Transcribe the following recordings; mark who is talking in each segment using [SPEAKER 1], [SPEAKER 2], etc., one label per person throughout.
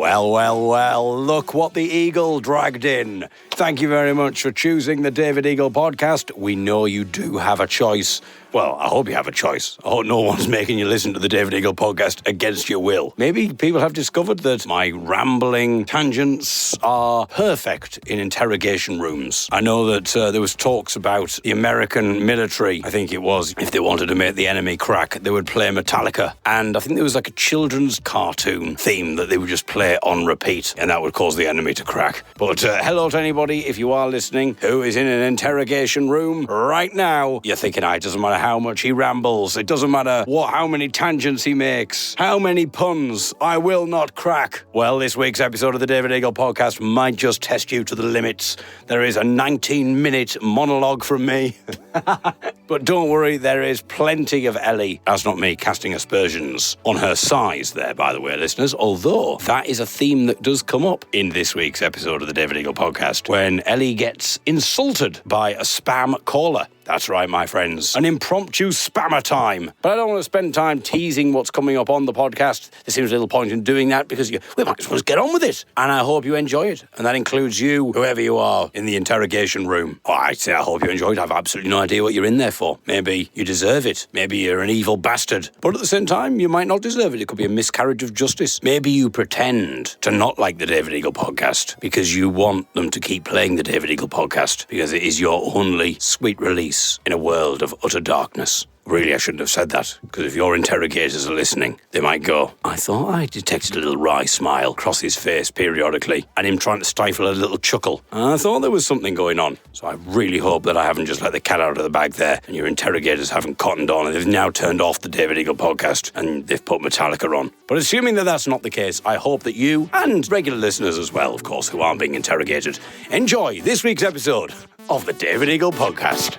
[SPEAKER 1] Well, look what the Eagle dragged in. Thank you very much for choosing the David Eagle podcast. We know you do have a choice. Well, I hope you have a choice. I hope no one's making you listen to the David Eagle podcast against your will. Maybe people have discovered that my rambling tangents are perfect in interrogation rooms. I know that there was talks about the American military, I think it was, if they wanted to make the enemy crack, they would play Metallica. And I think there was like a children's cartoon theme that they would just play on repeat, and that would cause the enemy to crack. But hello to anybody, if you are listening, who is in an interrogation room right now. You're thinking, it doesn't matter how much he rambles, it doesn't matter how many tangents he makes, how many puns, I will not crack. Well, this week's episode of the David Eagle podcast might just test you to the limits. There is a 19-minute monologue from me. But don't worry, there is plenty of Ellie. That's not me casting aspersions on her size there, by the way, listeners, although that is a theme that does come up in this week's episode of the David Eagle podcast, when Ellie gets insulted by a spam caller. That's right, my friends. An impromptu spammer time. But I don't want to spend time teasing what's coming up on the podcast. There seems little point in doing that because we might as well get on with it. And I hope you enjoy it. And that includes you, whoever you are, in the interrogation room. Oh, I hope you enjoy it. I have absolutely no idea what you're in there for. Maybe you deserve it. Maybe you're an evil bastard. But at the same time, you might not deserve it. It could be a miscarriage of justice. Maybe you pretend to not like the David Eagle podcast because you want them to keep playing the David Eagle podcast because it is your only sweet release in a world of utter darkness. Really, I shouldn't have said that, because if your interrogators are listening, they might go, I thought I detected a little wry smile cross his face periodically, and him trying to stifle a little chuckle. I thought there was something going on. So I really hope that I haven't just let the cat out of the bag there, and your interrogators haven't cottoned on, and they've now turned off the David Eagle podcast, and they've put Metallica on. But assuming that that's not the case, I hope that you, and regular listeners as well, of course, who aren't being interrogated, enjoy this week's episode of the David Eagle podcast.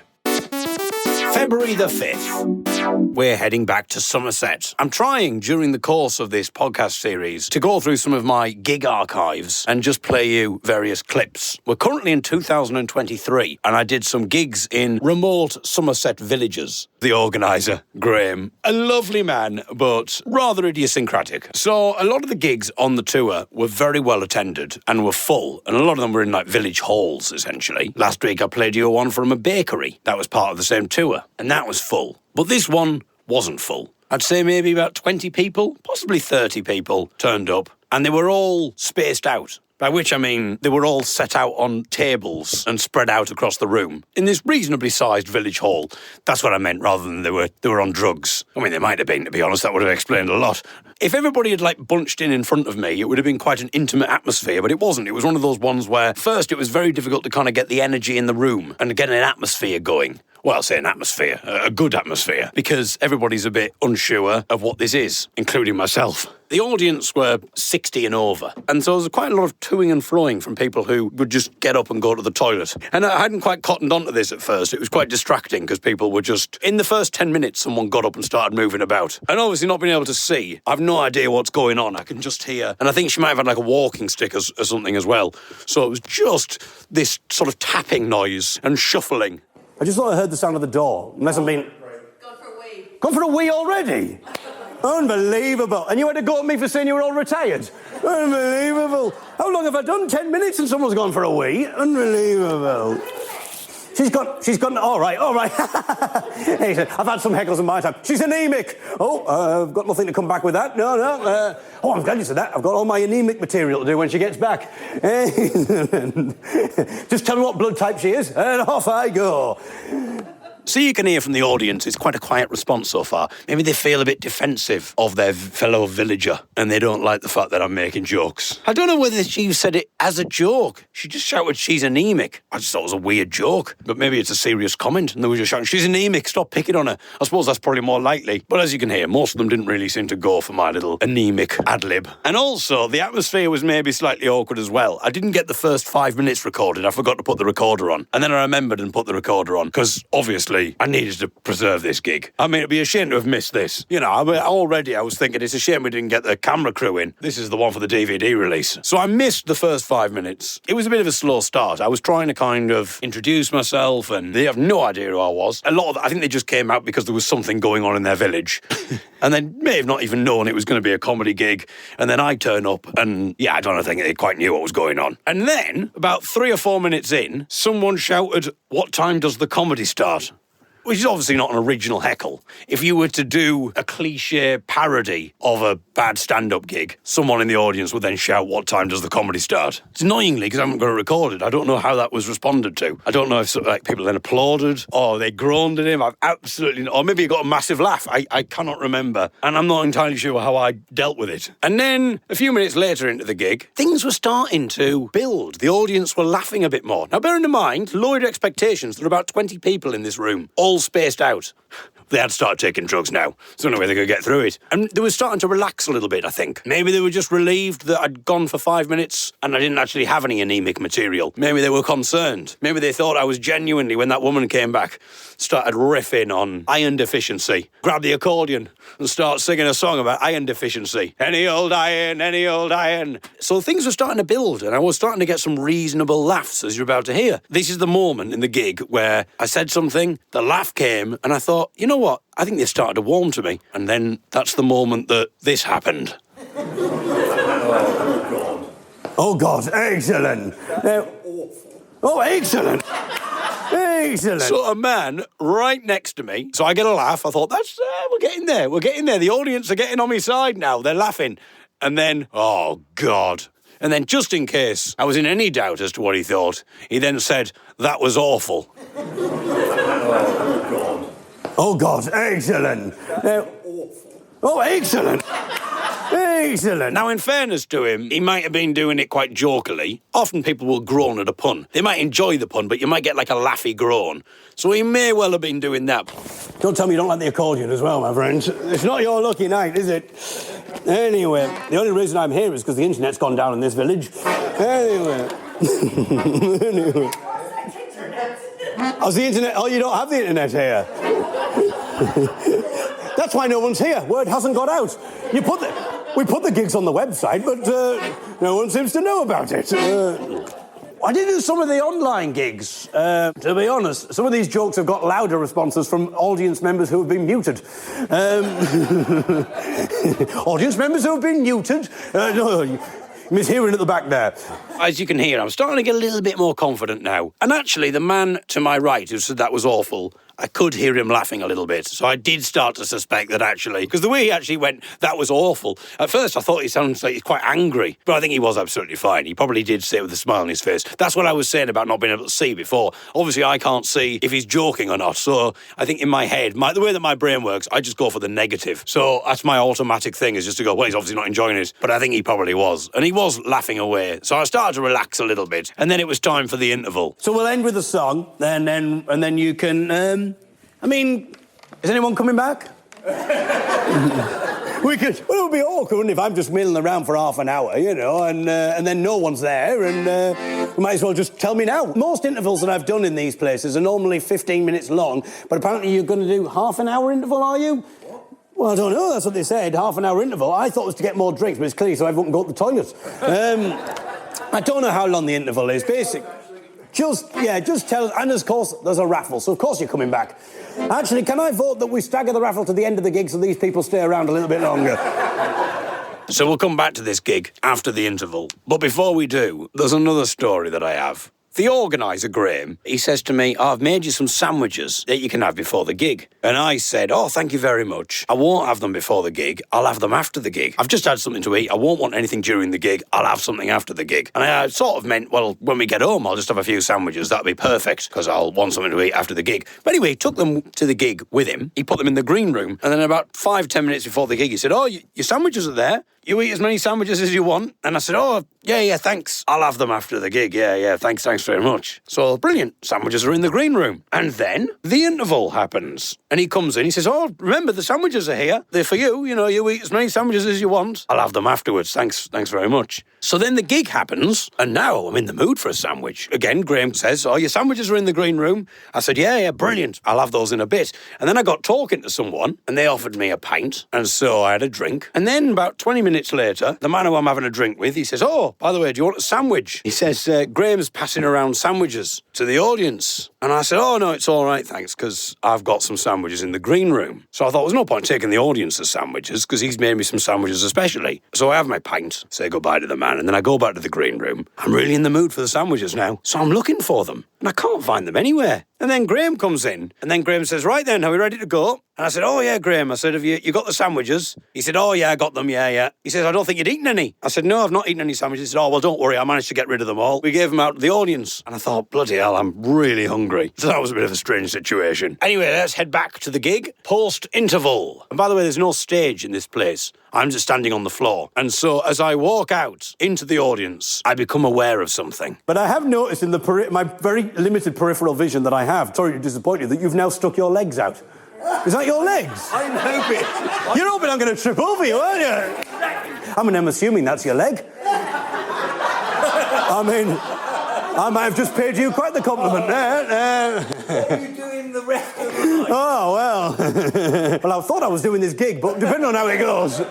[SPEAKER 1] February the 5th. We're heading back to Somerset. I'm trying, during the course of this podcast series, to go through some of my gig archives and just play you various clips. We're currently in 2023, and I did some gigs in remote Somerset villages. The organiser, Graham, a lovely man, but rather idiosyncratic. So a lot of the gigs on the tour were very well attended and were full, and a lot of them were in like village halls, essentially. Last week I played you one from a bakery. That was part of the same tour, and that was full. But this one wasn't full. I'd say maybe about 20 people, possibly 30 people turned up, and they were all spaced out. By which I mean they were all set out on tables and spread out across the room in this reasonably sized village hall. That's what I meant, rather than they were on drugs. I mean, they might have been, to be honest. That would have explained a lot. If everybody had bunched in front of me, it would have been quite an intimate atmosphere, but it wasn't. It was one of those ones where first it was very difficult to kind of get the energy in the room and get an atmosphere going. Well, I'll say an atmosphere, a good atmosphere, because everybody's a bit unsure of what this is, including myself. The audience were 60 and over, and so there was quite a lot of toing and froing from people who would just get up and go to the toilet. And I hadn't quite cottoned onto this at first. It was quite distracting because people were just... In the first 10 minutes, someone got up and started moving about. And obviously not being able to see, I've no idea what's going on. I can just hear. And I think she might have had a walking stick or something as well. So it was just this sort of tapping noise and shuffling. I just thought I heard the sound of the door, unless I'm being...
[SPEAKER 2] Gone for a wee.
[SPEAKER 1] Gone for a wee already? Unbelievable. And you had to go at me for saying you were all retired? Unbelievable. How long have I done? 10 minutes and someone's gone for a wee? Unbelievable. She's gone, all right. I've had some heckles in my time. She's anemic. I've got nothing to come back with that. No. I'm glad you said that. I've got all my anemic material to do when she gets back. Just tell me what blood type she is, and off I go. So you can hear from the audience, it's quite a quiet response so far. Maybe they feel a bit defensive of their fellow villager and they don't like the fact that I'm making jokes. I don't know whether she said it as a joke. She just shouted, she's anemic. I just thought it was a weird joke, but maybe it's a serious comment and they were just shouting, she's anemic, stop picking on her. I suppose that's probably more likely. But as you can hear, most of them didn't really seem to go for my little anemic ad-lib. And also, the atmosphere was maybe slightly awkward as well. I didn't get the first 5 minutes recorded. I forgot to put the recorder on. And then I remembered and put the recorder on because obviously I needed to preserve this gig. I mean, it'd be a shame to have missed this. You know, already I was thinking it's a shame we didn't get the camera crew in. This is the one for the DVD release. So I missed the first 5 minutes. It was a bit of a slow start. I was trying to kind of introduce myself and they have no idea who I was. A lot of I think they just came out because there was something going on in their village. And they may have not even known it was going to be a comedy gig. And then I turn up and, yeah, I don't think they quite knew what was going on. And then, about 3 or 4 minutes in, someone shouted, "What time does the comedy start?" Which is obviously not an original heckle. If you were to do a cliché parody of a bad stand-up gig, someone in the audience would then shout, "What time does the comedy start?" It's annoyingly, because I haven't got it recorded, I don't know how that was responded to. I don't know if people then applauded, or they groaned at him. I've absolutely... Or maybe he got a massive laugh. I cannot remember. And I'm not entirely sure how I dealt with it. And then, a few minutes later into the gig, things were starting to build. The audience were laughing a bit more. Now, bearing in mind, lowered expectations, there are about 20 people in this room, all spaced out. They had started taking drugs now. There's no way they could get through it. And they were starting to relax a little bit, I think. Maybe they were just relieved that I'd gone for 5 minutes and I didn't actually have any anemic material. Maybe they were concerned. Maybe they thought I was genuinely, when that woman came back, started riffing on iron deficiency. Grab the accordion and start singing a song about iron deficiency. Any old iron, any old iron. So things were starting to build and I was starting to get some reasonable laughs, as you're about to hear. This is the moment in the gig where I said something, the laugh came, and I thought, you know what? I think they started to warm to me. And then that's the moment that this happened. Oh, God, excellent. Oh, excellent. Excellent. So a man right next to me, so I get a laugh. I thought, we're getting there. We're getting there. The audience are getting on my side now. They're laughing. And then, oh, God. And then just in case I was in any doubt as to what he thought, he then said, "That was awful." Oh, God, excellent. Oh, excellent. Excellent. Now, in fairness to him, he might have been doing it quite jokily. Often people will groan at a pun. They might enjoy the pun, but you might get like a laughy groan. So he may well have been doing that. Don't tell me you don't like the accordion as well, my friends. It's not your lucky night, is it? Anyway, the only reason I'm here is because the internet's gone down in this village. Anyway. Anyway. How's the internet? Oh, you don't have the internet here. That's why no one's here. Word hasn't got out. We put the gigs on the website, but no one seems to know about it. I did do some of the online gigs. To be honest, some of these jokes have got louder responses from audience members who have been muted. Audience members who have been muted. No, mishearing at the back there. As you can hear, I'm starting to get a little bit more confident now. And actually, the man to my right who said that was awful, I could hear him laughing a little bit. So I did start to suspect that actually, because the way he actually went, "That was awful." At first, I thought he sounded like he's quite angry, but I think he was absolutely fine. He probably did say it with a smile on his face. That's what I was saying about not being able to see before. Obviously, I can't see if he's joking or not. So I think in my head, the way that my brain works, I just go for the negative. So that's my automatic thing, is just to go, well, he's obviously not enjoying it. But I think he probably was. And he was laughing away. So I started to relax a little bit. And then it was time for the interval. So we'll end with a song, and then you can... is anyone coming back? Well, it would be awkward if I'm just milling around for half an hour, and then no one's there, and you might as well just tell me now. Most intervals that I've done in these places are normally 15 minutes long, but apparently you're going to do half an hour interval, are you? Well, I don't know, that's what they said, half an hour interval. I thought it was to get more drinks, but it's clearly so everyone can go to the toilet. I don't know how long the interval is, basically. Just tell us. And, of course, there's a raffle, so of course you're coming back. Actually, can I vote that we stagger the raffle to the end of the gig so these people stay around a little bit longer? So we'll come back to this gig after the interval. But before we do, there's another story that I have. The organiser, Graham, he says to me, "I've made you some sandwiches that you can have before the gig." And I said, "Oh, thank you very much. I won't have them before the gig. I'll have them after the gig. I've just had something to eat. I won't want anything during the gig. I'll have something after the gig." And I sort of meant, well, when we get home, I'll just have a few sandwiches. That'll be perfect, because I'll want something to eat after the gig. But anyway, he took them to the gig with him. He put them in the green room. And then about 5-10 minutes before the gig, he said, "Oh, your sandwiches are there. You eat as many sandwiches as you want." And I said, "Oh, yeah, thanks. I'll have them after the gig. Yeah, thanks very much." So, brilliant. Sandwiches are in the green room. And then the interval happens. And he comes in, he says, "Oh, remember, the sandwiches are here. They're for you. You eat as many sandwiches as you want. I'll have them afterwards. Thanks very much." So then the gig happens, and now I'm in the mood for a sandwich. Again, Graham says, "Oh, your sandwiches are in the green room." I said, yeah, brilliant. I'll have those in a bit. And then I got talking to someone, and they offered me a pint. And so I had a drink. And then about 20 minutes later, the man who I'm having a drink with, he says, "Oh, by the way, do you want a sandwich?" He says, "Graham's passing around sandwiches to the audience." And I said, oh, no, it's all right, thanks, because I've got some sandwiches in the green room. So I thought, there's no point taking the audience's sandwiches, because he's made me some sandwiches especially. So I have my pint, say goodbye to the man, and then I go back to the green room. I'm really in the mood for the sandwiches now, so I'm looking for them, and I can't find them anywhere. And then Graham comes in, and then Graham says, right then, are we ready to go? And I said, oh, yeah, Graham. I said, have you got the sandwiches? He said, oh, yeah, I got them, yeah. He says, I don't think you'd eaten any. I said, no, I've not eaten any sandwiches. He said, oh, well, don't worry, I managed to get rid of them all. We gave them out to the audience. And I thought, bloody hell, I'm really hungry. So that was a bit of a strange situation. Anyway, let's head back to the gig, post-interval. And by the way, there's no stage in this place. I'm just standing on the floor. And so as I walk out into the audience, I become aware of something. But I have noticed in my very limited peripheral vision that I have, sorry to disappoint you, that you've now stuck your legs out. Is that your legs?
[SPEAKER 2] I'm hoping.
[SPEAKER 1] You're hoping I'm going to trip over you, aren't you? I'm assuming that's your leg. I mean, I might have just paid you quite the compliment there.
[SPEAKER 2] What are you doing the rest of the night?
[SPEAKER 1] Oh, well. Well, I thought I was doing this gig, but depending on how it goes, I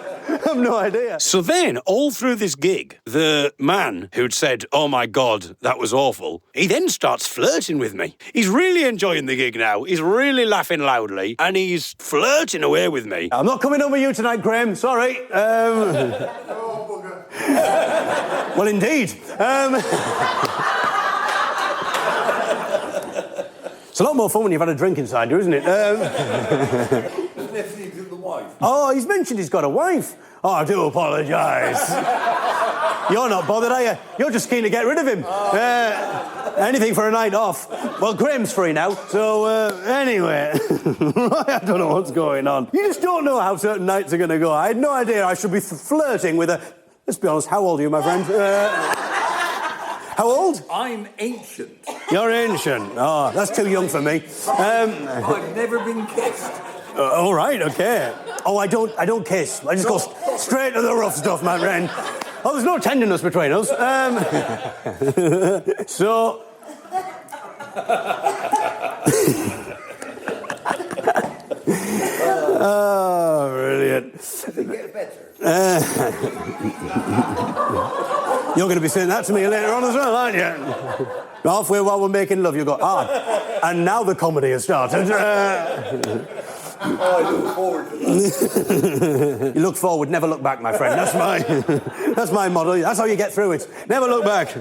[SPEAKER 1] have no idea. So then, all through this gig, the man who'd said, oh my God, that was awful, he then starts flirting with me. He's really enjoying the gig now. He's really laughing loudly, and he's flirting away with me. I'm not coming home with you tonight, Graham. Sorry.
[SPEAKER 2] Oh, bugger.
[SPEAKER 1] Well, indeed. It's a lot more fun when you've had a drink inside you, isn't it?
[SPEAKER 2] Nephew to the wife.
[SPEAKER 1] Oh, he's mentioned he's got a wife. Oh, I do apologise. You're not bothered, are you? You're just keen to get rid of him. Anything for a night off. Well, Graham's free now, so anyway. I don't know what's going on. You just don't know how certain nights are going to go. I had no idea I should be flirting with a... Let's be honest, how old are you, my friend? How old?
[SPEAKER 2] I'm ancient.
[SPEAKER 1] You're ancient. Oh, that's too young for me.
[SPEAKER 2] I've never been kissed.
[SPEAKER 1] All right, okay. Oh, I don't kiss. I just go straight to the rough stuff, my friend. Oh, there's no tenderness between us. So... Oh, brilliant.
[SPEAKER 2] Does it get better?
[SPEAKER 1] You're going to be saying that to me later on as well, aren't you? Halfway while we're making love, you go, and now the comedy has started.
[SPEAKER 2] Oh, I look forward to that.
[SPEAKER 1] You look forward, never look back, my friend. That's my motto. That's how you get through it. Never look back.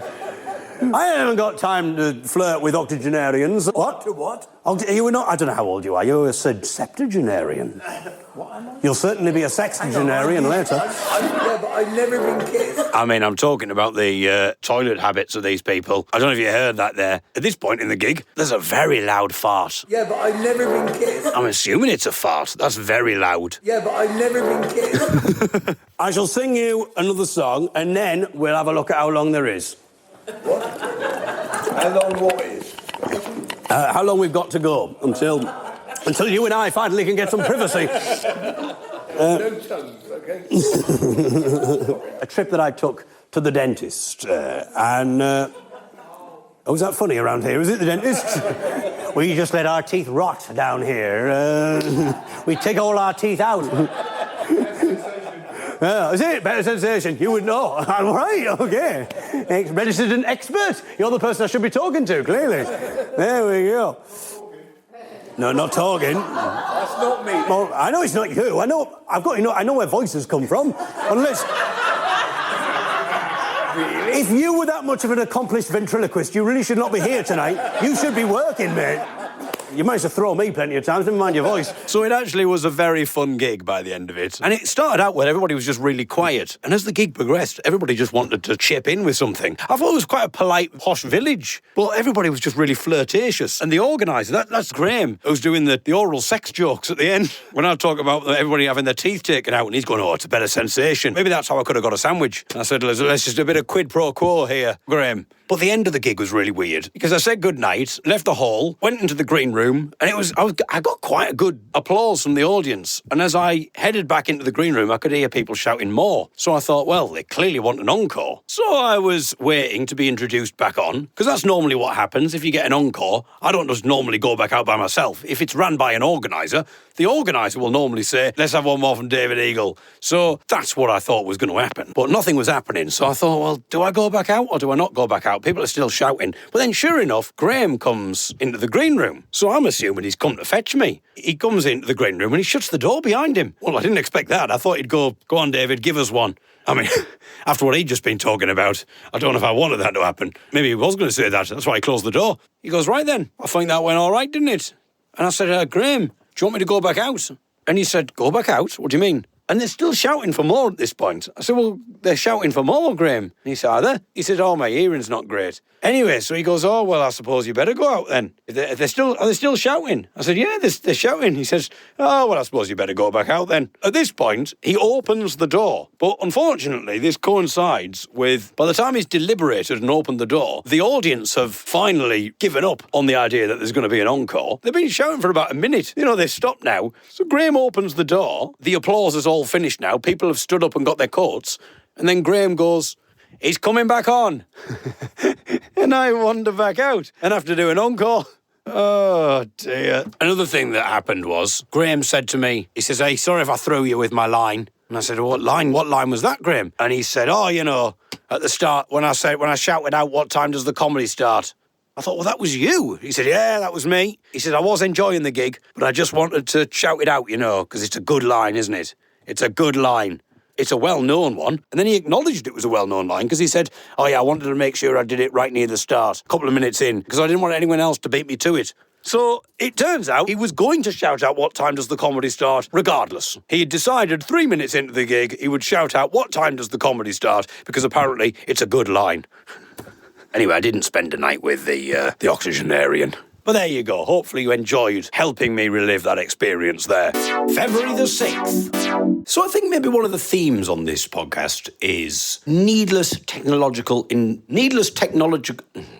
[SPEAKER 1] I haven't got time to flirt with octogenarians. What?
[SPEAKER 2] To what?
[SPEAKER 1] You were not... I don't know how old you are. You're a septuagenarian.
[SPEAKER 2] What am I?
[SPEAKER 1] You'll certainly be a sexagenarian later.
[SPEAKER 2] Yeah, but I've never been kissed.
[SPEAKER 1] I mean, I'm talking about the toilet habits of these people. I don't know if you heard that there. At this point in the gig, there's a very loud fart.
[SPEAKER 2] Yeah, but I've never been kissed.
[SPEAKER 1] I'm assuming it's a fart. That's very loud.
[SPEAKER 2] Yeah, but I've never been kissed.
[SPEAKER 1] I shall sing you another song, and then we'll have a look at how long there is.
[SPEAKER 2] What? How long what is?
[SPEAKER 1] How long we've got to go until you and I finally can get some privacy.
[SPEAKER 2] No tongues, okay?
[SPEAKER 1] A trip that I took to the dentist, and... oh, is that funny around here? Is it the dentist? We just let our teeth rot down here. We take all our teeth out. Is it? Better sensation. You would know. All right, okay. Registered expert. You're the person I should be talking to, clearly. There we go. No, not talking.
[SPEAKER 2] That's not me.
[SPEAKER 1] Well, I know it's not you. I know where voices come from. Unless...
[SPEAKER 2] Really?
[SPEAKER 1] If you were that much of an accomplished ventriloquist, you really should not be here tonight. You should be working, mate. You managed to throw me plenty of times, never mind your voice. So it actually was a very fun gig by the end of it. And it started out where everybody was just really quiet. And as the gig progressed, everybody just wanted to chip in with something. I thought it was quite a polite, posh village. But everybody was just really flirtatious. And the organiser, that's Graham, who's doing the oral sex jokes at the end. When I talk about everybody having their teeth taken out, and he's going, oh, it's a better sensation. Maybe that's how I could have got a sandwich. And I said, let's just do a bit of quid pro quo here, Graham. But the end of the gig was really weird, because I said goodnight, left the hall, went into the green room, and I got quite a good applause from the audience. And as I headed back into the green room, I could hear people shouting more. So I thought, well, they clearly want an encore. So I was waiting to be introduced back on, because that's normally what happens if you get an encore. I don't just normally go back out by myself. If it's run by an organiser, The organiser will normally say, let's have one more from David Eagle. So that's what I thought was going to happen. But nothing was happening. So I thought, well, do I go back out or do I not go back out? People are still shouting. But then sure enough, Graham comes into the green room. So I'm assuming he's come to fetch me. He comes into the green room and he shuts the door behind him. Well, I didn't expect that. I thought he'd go on, David, give us one. I mean, after what he'd just been talking about, I don't know if I wanted that to happen. Maybe he was going to say that. That's why he closed the door. He goes, right then, I think that went all right, didn't it? And I said, Graham, do you want me to go back out? And he said, go back out? What do you mean? And they're still shouting for more at this point. I said, well, they're shouting for more, Graham. And he said, are they? He said, oh, my hearing's not great. Anyway, so he goes, oh, well, I suppose you better go out then. Are they still shouting? I said, yeah, they're shouting. He says, oh, well, I suppose you better go back out then. At this point, he opens the door. But unfortunately, this coincides with, by the time he's deliberated and opened the door, the audience have finally given up on the idea that there's going to be an encore. They've been shouting for about a minute. You know, they've stopped now. So Graham opens the door. The applause is all finished now. People have stood up and got their coats. And then Graham goes, he's coming back on. And I wander back out and have to do an encore. Oh, dear. Another thing that happened was, Graham said to me, he says, hey, sorry if I threw you with my line. And I said, what line? What line was that, Graham? And he said, oh, you know, at the start, when I shouted out, what time does the comedy start? I thought, well, that was you. He said, yeah, that was me. He said, I was enjoying the gig, but I just wanted to shout it out, you know, because it's a good line, isn't it? It's a good line. It's a well-known one. And then he acknowledged it was a well-known line because he said, oh, yeah, I wanted to make sure I did it right near the start, a couple of minutes in, because I didn't want anyone else to beat me to it. So it turns out he was going to shout out what time does the comedy start regardless. He had decided 3 minutes into the gig he would shout out what time does the comedy start because apparently it's a good line. Anyway, I didn't spend a night with the octogenarian. But there you go. Hopefully you enjoyed helping me relive that experience there. February the 6th. So I think maybe one of the themes on this podcast is needless technological...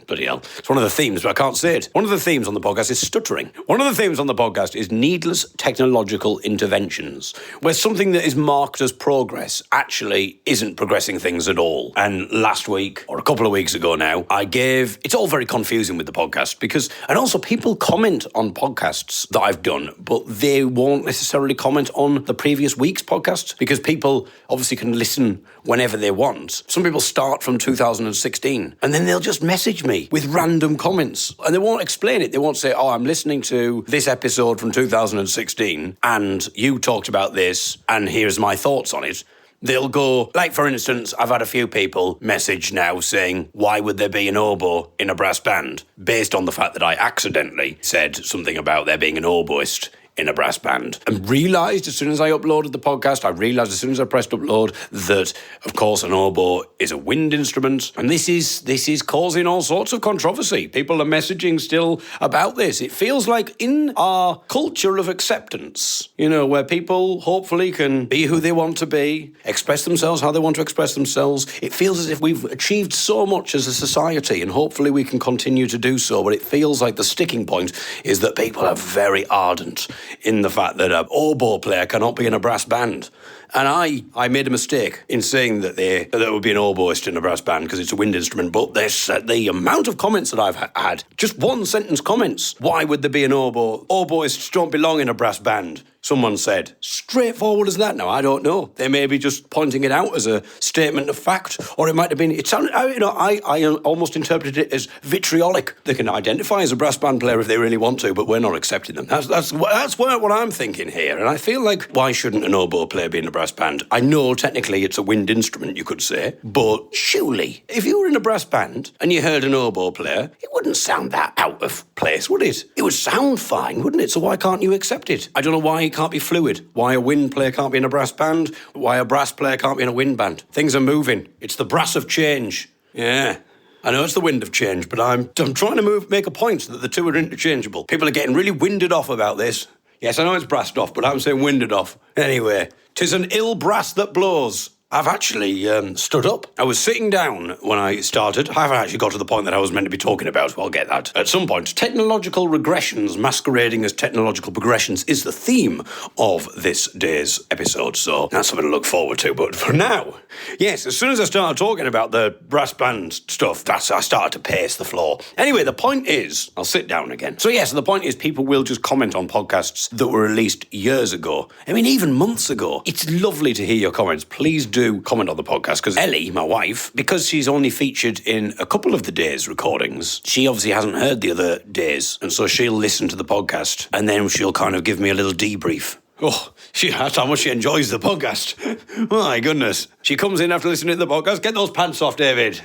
[SPEAKER 1] Bloody hell. It's one of the themes, but I can't say it. One of the themes on the podcast is stuttering. One of the themes on the podcast is needless technological interventions, where something that is marked as progress actually isn't progressing things at all. And last week, or a couple of weeks ago now, it's all very confusing with the podcast because, and also people comment on podcasts that I've done, but they won't necessarily comment on the previous week's podcast because people obviously can listen whenever they want. Some people start from 2016 and then they'll just message me with random comments and they won't explain it. They won't say, oh, I'm listening to this episode from 2016 and you talked about this and here's my thoughts on it. They'll go, like for instance, I've had a few people message now saying, why would there be an oboe in a brass band? Based on the fact that I accidentally said something about there being an oboist in a brass band. And realised as soon as I uploaded the podcast, I realised as soon as I pressed upload that, of course, an oboe is a wind instrument. And this is causing all sorts of controversy. People are messaging still about this. It feels like in our culture of acceptance, you know, where people hopefully can be who they want to be, express themselves how they want to express themselves. It feels as if we've achieved so much as a society and hopefully we can continue to do so. But it feels like the sticking point is that people are very ardent in the fact that an oboe player cannot be in a brass band. And I made a mistake in saying that there would be an oboist in a brass band because it's a wind instrument, but the amount of comments that I've had, just one sentence comments, why would there be an oboe? Oboists don't belong in a brass band. Someone said, straightforward as that. Now, I don't know. They may be just pointing it out as a statement of fact, or it might have been, it sounded, I almost interpreted it as vitriolic. They can identify as a brass band player if they really want to, but we're not accepting them. That's what I'm thinking here. And I feel like, why shouldn't an oboe player be in a brass band? I know technically it's a wind instrument, you could say, but surely, if you were in a brass band and you heard an oboe player, it wouldn't sound that out of place, would it? It would sound fine, wouldn't it? So why can't you accept it? I don't know why it can't be fluid. Why a wind player can't be in a brass band? Why a brass player can't be in a wind band? Things are moving. It's the brass of change. Yeah. I know it's the wind of change, but I'm trying to make a point that the two are interchangeable. People are getting really winded off about this. Yes, I know it's brassed off, but I'm saying winded off. Anyway, 'tis an ill brass that blows. I've actually stood up. I was sitting down when I started. I haven't actually got to the point that I was meant to be talking about, so I'll get that at some point. Technological regressions, masquerading as technological progressions, is the theme of this day's episode, so that's something to look forward to. But for now, yes, as soon as I started talking about the brass band stuff, I started to pace the floor. Anyway, the point is, I'll sit down again. So yes, the point is people will just comment on podcasts that were released years ago. I mean, even months ago. It's lovely to hear your comments. Please do comment on the podcast, because Ellie, my wife, because she's only featured in a couple of the day's recordings, she obviously hasn't heard the other days, and so she'll listen to the podcast and then she'll kind of give me a little debrief. Oh, that's how much she enjoys the podcast. My goodness. She comes in after listening to the podcast. Get those pants off, David.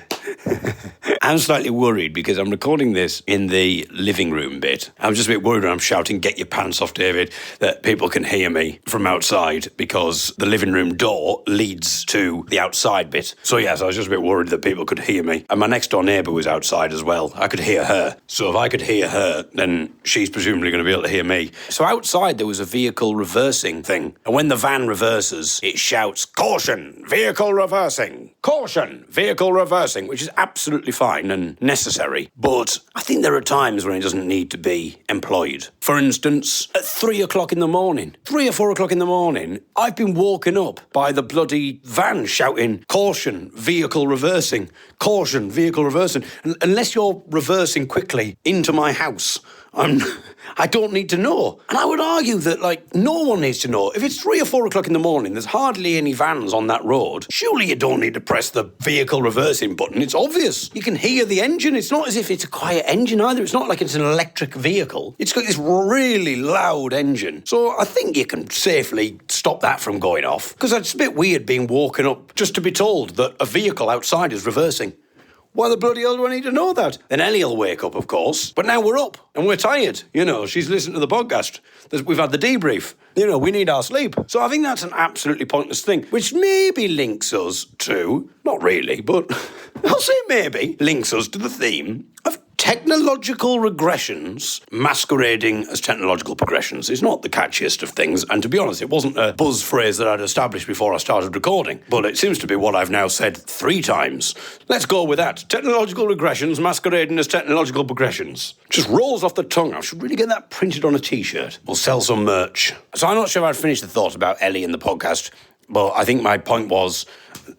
[SPEAKER 1] I'm slightly worried because I'm recording this in the living room bit. I'm just a bit worried when I'm shouting, get your pants off, David, that people can hear me from outside, because the living room door leads to the outside bit. So yes, I was just a bit worried that people could hear me. And my next door neighbour was outside as well. I could hear her. So if I could hear her, then she's presumably going to be able to hear me. So outside there was a vehicle reversing thing. And when the van reverses, it shouts, caution, vehicle reversing. Caution, vehicle reversing, which is absolutely fine and necessary. But I think there are times when it doesn't need to be employed. For instance, at 3 o'clock in the morning, 3 or 4 o'clock in the morning, I've been woken up by the bloody van shouting, caution, vehicle reversing. Caution, vehicle reversing. And unless you're reversing quickly into my house, I don't need to know. And I would argue that, no one needs to know. If it's 3 or 4 o'clock in the morning, there's hardly any vans on that road, surely you don't need to press the vehicle reversing button. It's obvious. You can hear the engine. It's not as if it's a quiet engine either. It's not like it's an electric vehicle. It's got this really loud engine. So I think you can safely stop that from going off. Because it's a bit weird being woken up just to be told that a vehicle outside is reversing. Why the bloody hell do I need to know that? Then Ellie will wake up, of course. But now we're up and we're tired. She's listened to the podcast. We've had the debrief. We need our sleep. So I think that's an absolutely pointless thing, which maybe links us to, not really, but I'll say maybe, links us to the theme of technological regressions masquerading as technological progressions. It's not the catchiest of things, and to be honest, it wasn't a buzz phrase that I'd established before I started recording, but it seems to be what I've now said 3 times. Let's go with that. Technological regressions masquerading as technological progressions. Just rolls off the tongue. I should really get that printed on a t-shirt. We'll sell some merch. So I'm not sure if I'd finished the thought about Ellie in the podcast, but I think my point was,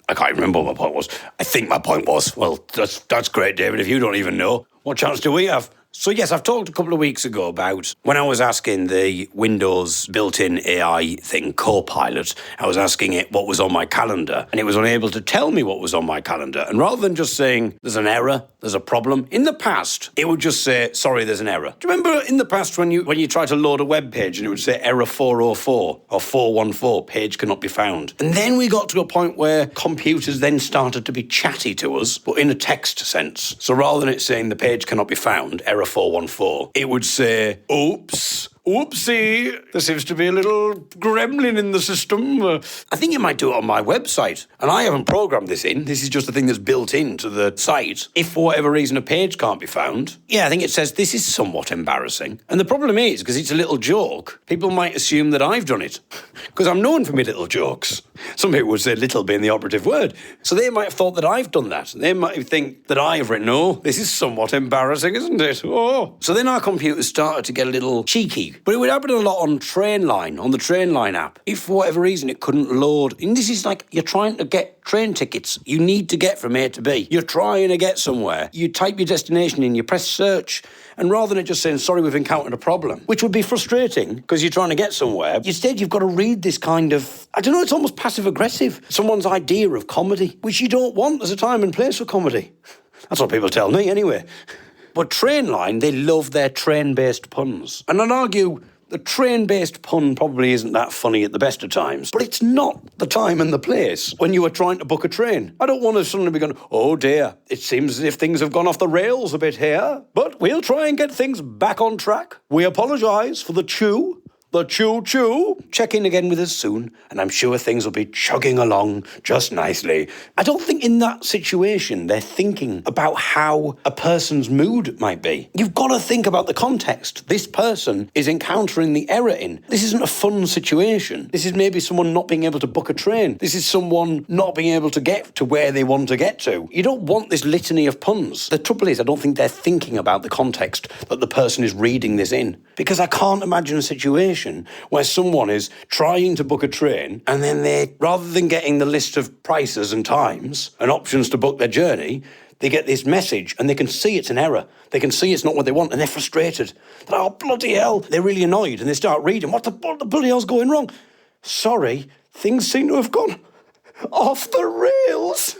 [SPEAKER 1] I can't remember what my point was. I think my point was, well, that's great, David, if you don't even know. What chance do we have? So yes, I've talked a couple of weeks ago about when I was asking the Windows built-in AI thing, Copilot, I was asking it what was on my calendar, and it was unable to tell me what was on my calendar. And rather than just saying, there's an error, there's a problem, in the past, it would just say, sorry, there's an error. Do you remember in the past when you tried to load a web page and it would say error 404 or 414, page cannot be found? And then we got to a point where computers then started to be chatty to us, but in a text sense. So rather than it saying the page cannot be found, error 414, it would say, oops, oopsie, there seems to be a little gremlin in the system. I think you might do it on my website. And I haven't programmed this in. This is just a thing that's built into the site. If for whatever reason a page can't be found, I think it says this is somewhat embarrassing. And the problem is, because it's a little joke, people might assume that I've done it. Because I'm known for my little jokes. Some people would say little being the operative word. So they might have thought that I've done that. They might think that I've written, oh, this is somewhat embarrassing, isn't it? Oh. So then our computers started to get a little cheeky. But it would happen a lot on Trainline, on the Trainline app. If for whatever reason it couldn't load, and this is like you're trying to get train tickets you need to get from A to B. You're trying to get somewhere. You type your destination in, you press search, and rather than just saying, sorry, we've encountered a problem, which would be frustrating because you're trying to get somewhere, instead you've got to read this kind of, I don't know, it's almost passive-aggressive, someone's idea of comedy, which you don't want. There's a time and place for comedy. That's what people tell me, anyway. But Trainline, they love their train-based puns. And I'd argue the train-based pun probably isn't that funny at the best of times, but it's not the time and the place when you are trying to book a train. I don't want to suddenly be going, oh dear, it seems as if things have gone off the rails a bit here, but we'll try and get things back on track. We apologise for the chew. the choo-choo. Check in again with us soon, and I'm sure things will be chugging along just nicely. I don't think in that situation they're thinking about how a person's mood might be. You've got to think about the context this person is encountering the error in. This isn't a fun situation. This is maybe someone not being able to book a train. This is someone not being able to get to where they want to get to. You don't want this litany of puns. The trouble is, I don't think they're thinking about the context that the person is reading this in. Because I can't imagine a situation where someone is trying to book a train and then they, rather than getting the list of prices and times and options to book their journey, they get this message and they can see it's an error. They can see it's not what they want and they're frustrated. They're, oh, bloody hell. They're really annoyed and they start reading. What the bloody hell's going wrong? Sorry, things seem to have gone off the rails.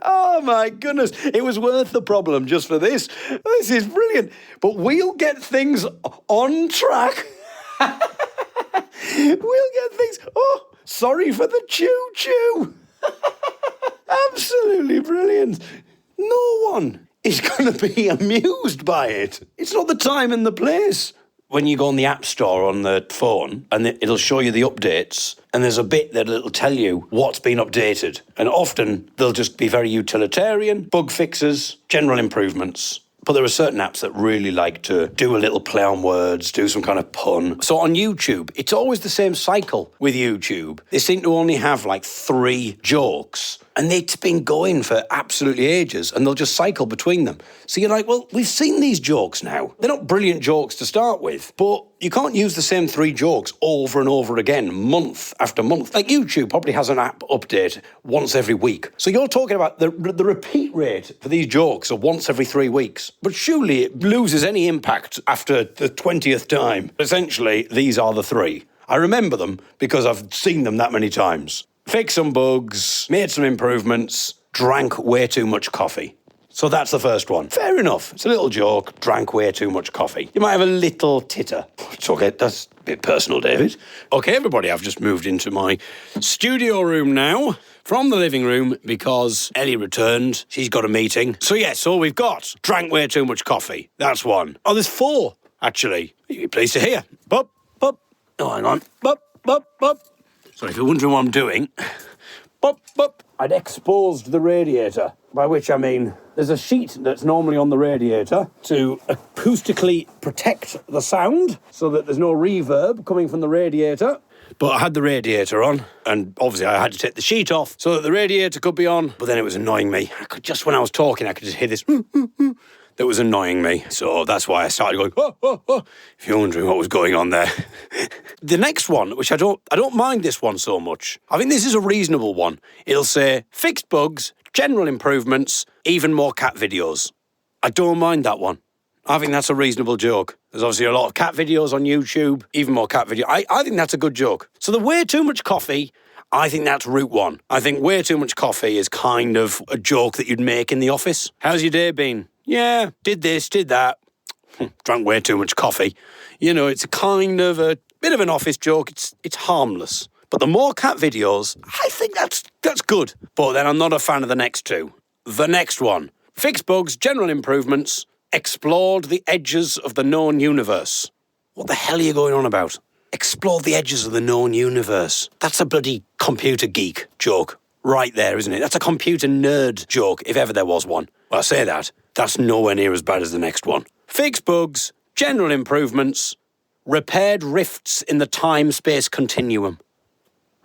[SPEAKER 1] Oh, my goodness. It was worth the problem just for this. This is brilliant. But we'll get things on track. We'll get things... Oh, sorry for the choo-choo. Absolutely brilliant. No one is going to be amused by it. It's not the time and the place. When you go on the App Store on the phone and it'll show you the updates and there's a bit that it'll tell you what's been updated. And often they'll just be very utilitarian, bug fixes, general improvements. But there are certain apps that really like to do a little play on words, do some kind of pun. So on YouTube, it's always the same cycle with YouTube. They seem to only have like 3 jokes. And they've been going for absolutely ages, and they'll just cycle between them. So you're like, well, we've seen these jokes now. They're not brilliant jokes to start with, but you can't use the same 3 jokes over and over again, month after month. Like YouTube probably has an app update once every week. So you're talking about the repeat rate for these jokes are once every 3 weeks. But surely it loses any impact after the 20th time. Essentially, these are the 3. I remember them because I've seen them that many times. Fixed some bugs, made some improvements, drank way too much coffee. So that's the first one. Fair enough. It's a little joke. Drank way too much coffee. You might have a little titter. It's okay. That's a bit personal, David. Okay, everybody, I've just moved into my studio room now from the living room because Ellie returned. She's got a meeting. So we've got drank way too much coffee. That's one. Oh, there's 4, actually. You'll be pleased to hear. Bup, bup. Oh, hang on. Bup, bup, bup. So if you're wondering what I'm doing, bup, bup, I'd exposed the radiator, by which I mean there's a sheet that's normally on the radiator to acoustically protect the sound so that there's no reverb coming from the radiator. But I had the radiator on, and obviously I had to take the sheet off so that the radiator could be on, but then it was annoying me. Just when I was talking, I could just hear this that was annoying me. So that's why I started going, oh, oh, oh, if you're wondering what was going on there. The next one, which I don't mind this one so much. I think this is a reasonable one. It'll say, fixed bugs, general improvements, even more cat videos. I don't mind that one. I think that's a reasonable joke. There's obviously a lot of cat videos on YouTube, even more cat video. I think that's a good joke. So the way too much coffee, I think that's route 1. I think way too much coffee is kind of a joke that you'd make in the office. How's your day been? Yeah, did this, did that. Drank way too much coffee. You know, it's a kind of a bit of an office joke. It's harmless. But the more cat videos, I think that's good. But then I'm not a fan of the next 2. The next one. Fixed bugs, general improvements, explored the edges of the known universe. What the hell are you going on about? Explored the edges of the known universe. That's a bloody computer geek joke. Right there, isn't it? That's a computer nerd joke, if ever there was one. Well, I say that. That's nowhere near as bad as the next one. Fixed bugs, general improvements, repaired rifts in the time-space continuum.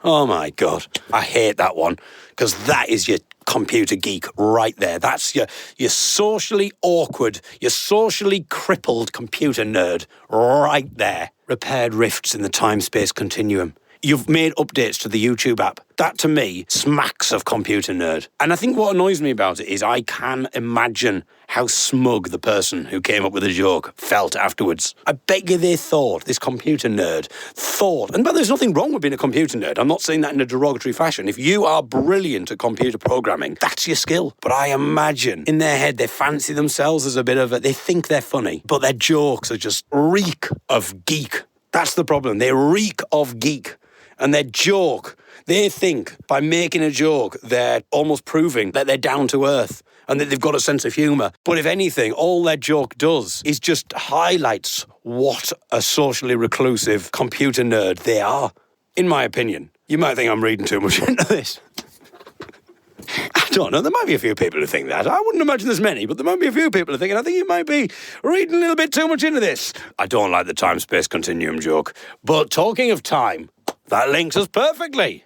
[SPEAKER 1] Oh, my God. I hate that one, because that is your computer geek right there. That's your socially awkward, your socially crippled computer nerd right there. Repaired rifts in the time-space continuum. You've made updates to the YouTube app. That, to me, smacks of computer nerd. And I think what annoys me about it is I can imagine how smug the person who came up with the joke felt afterwards. I bet you they thought, this computer nerd thought, but there's nothing wrong with being a computer nerd. I'm not saying that in a derogatory fashion. If you are brilliant at computer programming, that's your skill. But I imagine in their head they fancy themselves as a bit of they think they're funny, but their jokes are just reek of geek. That's the problem. They reek of geek. And their joke, they think by making a joke, they're almost proving that they're down to earth and that they've got a sense of humour. But if anything, all their joke does is just highlights what a socially reclusive computer nerd they are, in my opinion. You might think I'm reading too much into this. I don't know, there might be a few people who think that. I wouldn't imagine there's many, but there might be a few people who think, and I think you might be reading a little bit too much into this. I don't like the time-space continuum joke. But talking of time, that links us perfectly.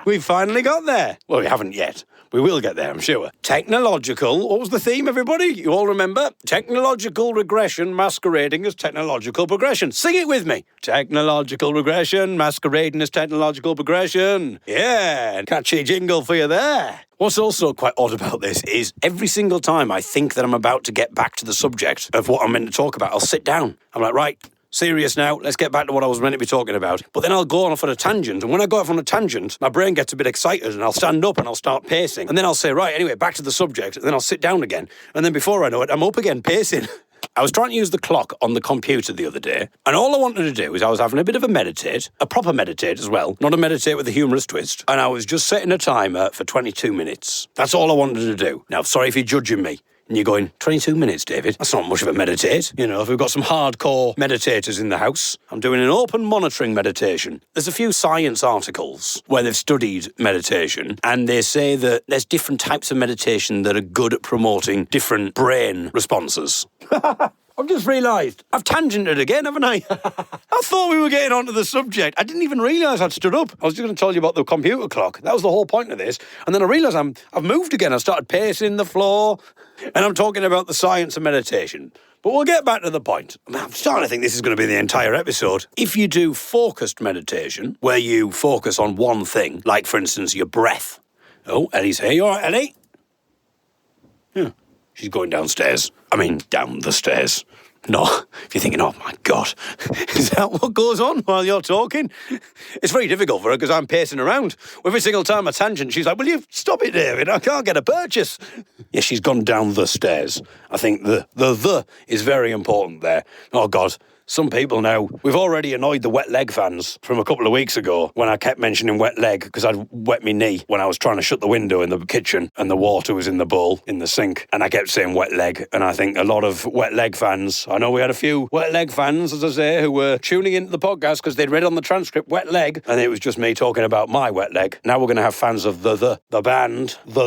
[SPEAKER 1] We've finally got there. Well, we haven't yet. We will get there, I'm sure. Technological, what was the theme, everybody? You all remember? Technological regression masquerading as technological progression. Sing it with me. Technological regression masquerading as technological progression. Yeah, catchy jingle for you there. What's also quite odd about this is every single time I think that I'm about to get back to the subject of what I'm meant to talk about, I'll sit down. I'm like, right, serious now, let's get back to what I was meant to be talking about. But then I'll go off on a tangent, and when I go off on a tangent, my brain gets a bit excited, and I'll stand up and I'll start pacing. And then I'll say, right, anyway, back to the subject, and then I'll sit down again. And then before I know it, I'm up again pacing. I was trying to use the clock on the computer the other day, and all I wanted to do is I was having a bit of a meditate, a proper meditate as well, not a meditate with a humorous twist, and I was just setting a timer for 22 minutes. That's all I wanted to do. Now, sorry if you're judging me. And you're going, 22 minutes, David? That's not much of a meditate. You know, if we've got some hardcore meditators in the house, I'm doing an open monitoring meditation. There's a few science articles where they've studied meditation, and they say that there's different types of meditation that are good at promoting different brain responses. I've just realised, I've tangented again, haven't I? I thought we were getting onto the subject. I didn't even realise I'd stood up. I was just going to tell you about the computer clock. That was the whole point of this. And then I realised I've moved again. I started pacing the floor, and I'm talking about the science of meditation. But we'll get back to the point. I'm starting to think this is going to be the entire episode. If you do focused meditation, where you focus on one thing, like, for instance, your breath. Oh, Ellie's here. You all right, Ellie? Yeah. She's going downstairs. I mean, down the stairs. No, if you're thinking, oh my God, is that what goes on while you're talking? It's very difficult for her because I'm pacing around. Every single time I tangent, she's like, will you stop it, David? I can't get a purchase. Yeah, she's gone down the stairs. I think the is very important there. Oh God. Some people now, we've already annoyed the wet leg fans from a couple of weeks ago when I kept mentioning wet leg because I'd wet my knee when I was trying to shut the window in the kitchen and the water was in the bowl, in the sink, and I kept saying wet leg. And I think a lot of wet leg fans, I know we had a few wet leg fans, as I say, who were tuning into the podcast because they'd read on the transcript wet leg, and it was just me talking about my wet leg. Now we're going to have fans of the band, who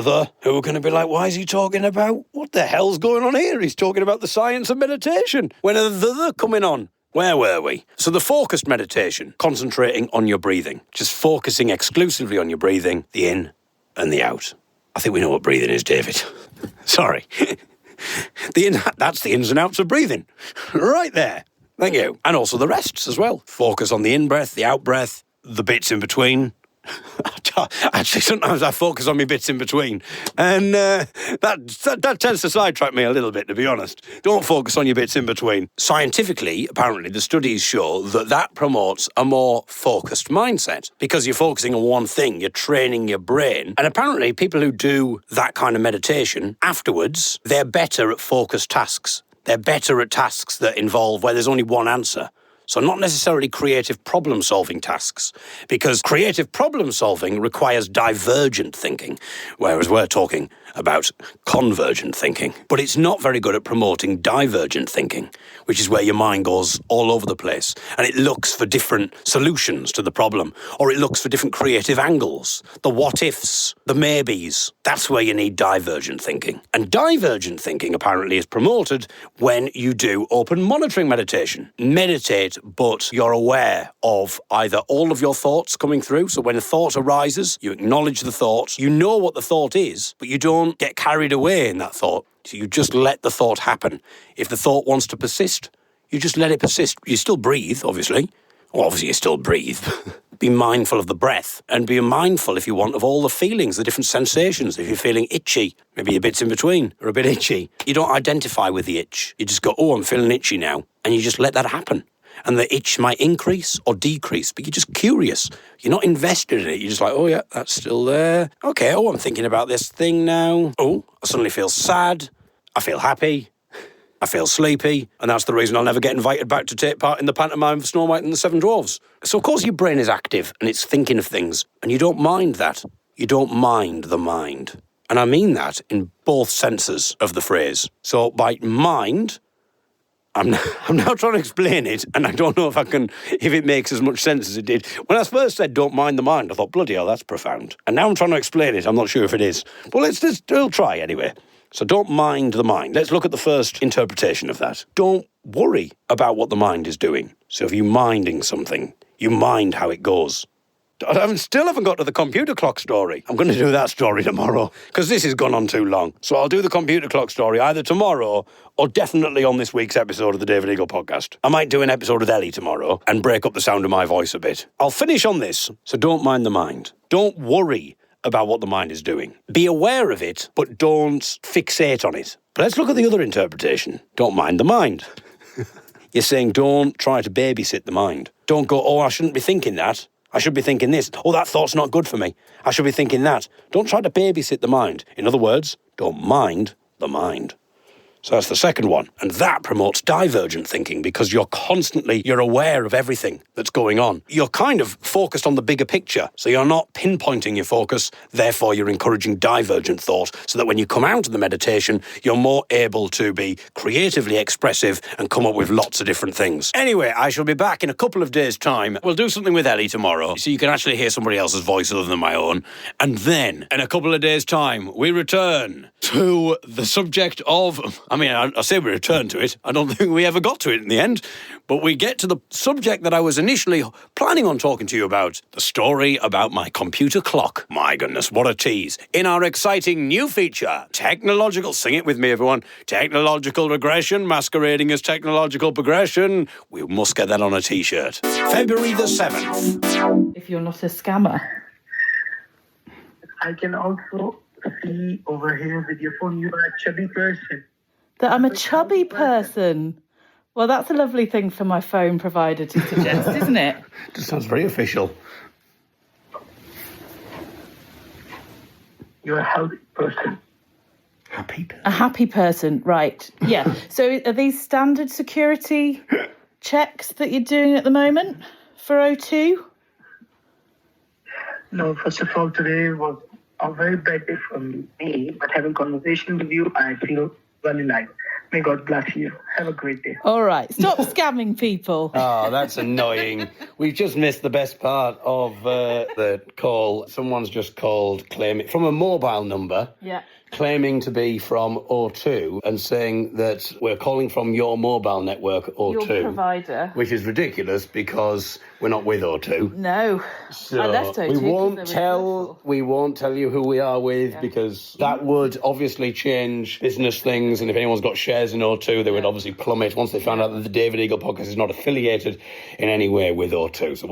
[SPEAKER 1] are going to be like, why is he talking about, what the hell's going on here? He's talking about the science of meditation. When are the coming on? Where were we? So the focused meditation, concentrating on your breathing. Just focusing exclusively on your breathing, the in and the out. I think we know what breathing is, David. Sorry. That's the ins and outs of breathing. Right there. Thank you. And also the rests as well. Focus on the in-breath, the out-breath, the bits in between. Actually, sometimes I focus on my bits in between, and that tends to sidetrack me a little bit, to be honest. Don't focus on your bits in between. Scientifically, apparently, the studies show that promotes a more focused mindset because you're focusing on one thing, you're training your brain, and apparently people who do that kind of meditation afterwards, they're better at focused tasks. They're better at tasks that involve where there's only one answer. So not necessarily creative problem-solving tasks, because creative problem-solving requires divergent thinking, whereas we're talking about convergent thinking. But it's not very good at promoting divergent thinking, which is where your mind goes all over the place, and it looks for different solutions to the problem, or it looks for different creative angles, the what-ifs, the maybes. That's where you need divergent thinking. And divergent thinking apparently is promoted when you do open monitoring meditation. Meditate, but you're aware of either all of your thoughts coming through. So when a thought arises, you acknowledge the thought. You know what the thought is, but you don't get carried away in that thought. So you just let the thought happen. If the thought wants to persist, you just let it persist. You still breathe, obviously. Well, obviously you still breathe. Be mindful of the breath, and be mindful, if you want, of all the feelings, the different sensations. If you're feeling itchy, maybe your bits in between are a bit itchy. You don't identify with the itch. You just go, oh, I'm feeling itchy now. And you just let that happen. And the itch might increase or decrease, but you're just curious. You're not invested in it. You're just like, oh yeah, that's still there. Okay, oh, I'm thinking about this thing now. Oh, I suddenly feel sad. I feel happy. I feel sleepy, and that's the reason I'll never get invited back to take part in the pantomime of Snow White and the Seven Dwarfs. So of course your brain is active, and it's thinking of things, and you don't mind that. You don't mind the mind. And I mean that in both senses of the phrase. So by mind, I'm now trying to explain it, and I don't know if it makes as much sense as it did. When I first said don't mind the mind, I thought, bloody hell, that's profound. And now I'm trying to explain it, I'm not sure if it is. But we'll try anyway. So don't mind the mind. Let's look at the first interpretation of that. Don't worry about what the mind is doing. So if you're minding something, you mind how it goes. I still haven't got to the computer clock story. I'm going to do that story tomorrow, because this has gone on too long. So I'll do the computer clock story either tomorrow or definitely on this week's episode of the David Eagle podcast. I might do an episode with Ellie tomorrow and break up the sound of my voice a bit. I'll finish on this, so don't mind the mind. Don't worry about what the mind is doing. Be aware of it, but don't fixate on it. But let's look at the other interpretation. Don't mind the mind. You're saying don't try to babysit the mind. Don't go, oh, I shouldn't be thinking that. I should be thinking this. Oh, that thought's not good for me. I should be thinking that. Don't try to babysit the mind. In other words, don't mind the mind. So that's the second one. And that promotes divergent thinking because you're aware of everything that's going on. You're kind of focused on the bigger picture. So you're not pinpointing your focus. Therefore, you're encouraging divergent thought so that when you come out of the meditation, you're more able to be creatively expressive and come up with lots of different things. Anyway, I shall be back in a couple of days' time. We'll do something with Ellie tomorrow so you can actually hear somebody else's voice other than my own. And then, in a couple of days' time, we return to the subject of... I say we return to it. I don't think we ever got to it in the end. But we get to the subject that I was initially planning on talking to you about. The story about my computer clock. My goodness, what a tease. In our exciting new feature, technological... Sing it with me, everyone. Technological regression, masquerading as technological progression. We must get that on a T-shirt. February the 7th.
[SPEAKER 3] If you're not a scammer.
[SPEAKER 4] I can also see over here with your phone, you are a chubby person.
[SPEAKER 3] That I'm a chubby person. Well, that's a lovely thing for my phone provider to suggest, isn't it?
[SPEAKER 1] Just sounds very official.
[SPEAKER 4] You're a healthy person.
[SPEAKER 1] Happy person.
[SPEAKER 3] A happy person, right. Yeah. So are these standard security checks that you're doing at the moment for O2?
[SPEAKER 4] No, first of all, today was a very bad day for me, but having conversation with you, I feel very nice. May God bless you. Have a great day.
[SPEAKER 3] All right. Stop scamming people.
[SPEAKER 1] Oh, that's annoying. We've just missed the best part of the call. Someone's just called claiming from a mobile number.
[SPEAKER 3] Yeah.
[SPEAKER 1] Claiming to be from O2 and saying that we're calling from your mobile network O2.
[SPEAKER 3] Your provider.
[SPEAKER 1] Which is ridiculous because we're not with O2.
[SPEAKER 3] No.
[SPEAKER 1] So
[SPEAKER 3] I left O2
[SPEAKER 1] we won't tell you who we are with because that would obviously change business things, and if anyone's got shares in O2 they would obviously plummet once they found out that the David Eagle podcast is not affiliated in any way with O2. So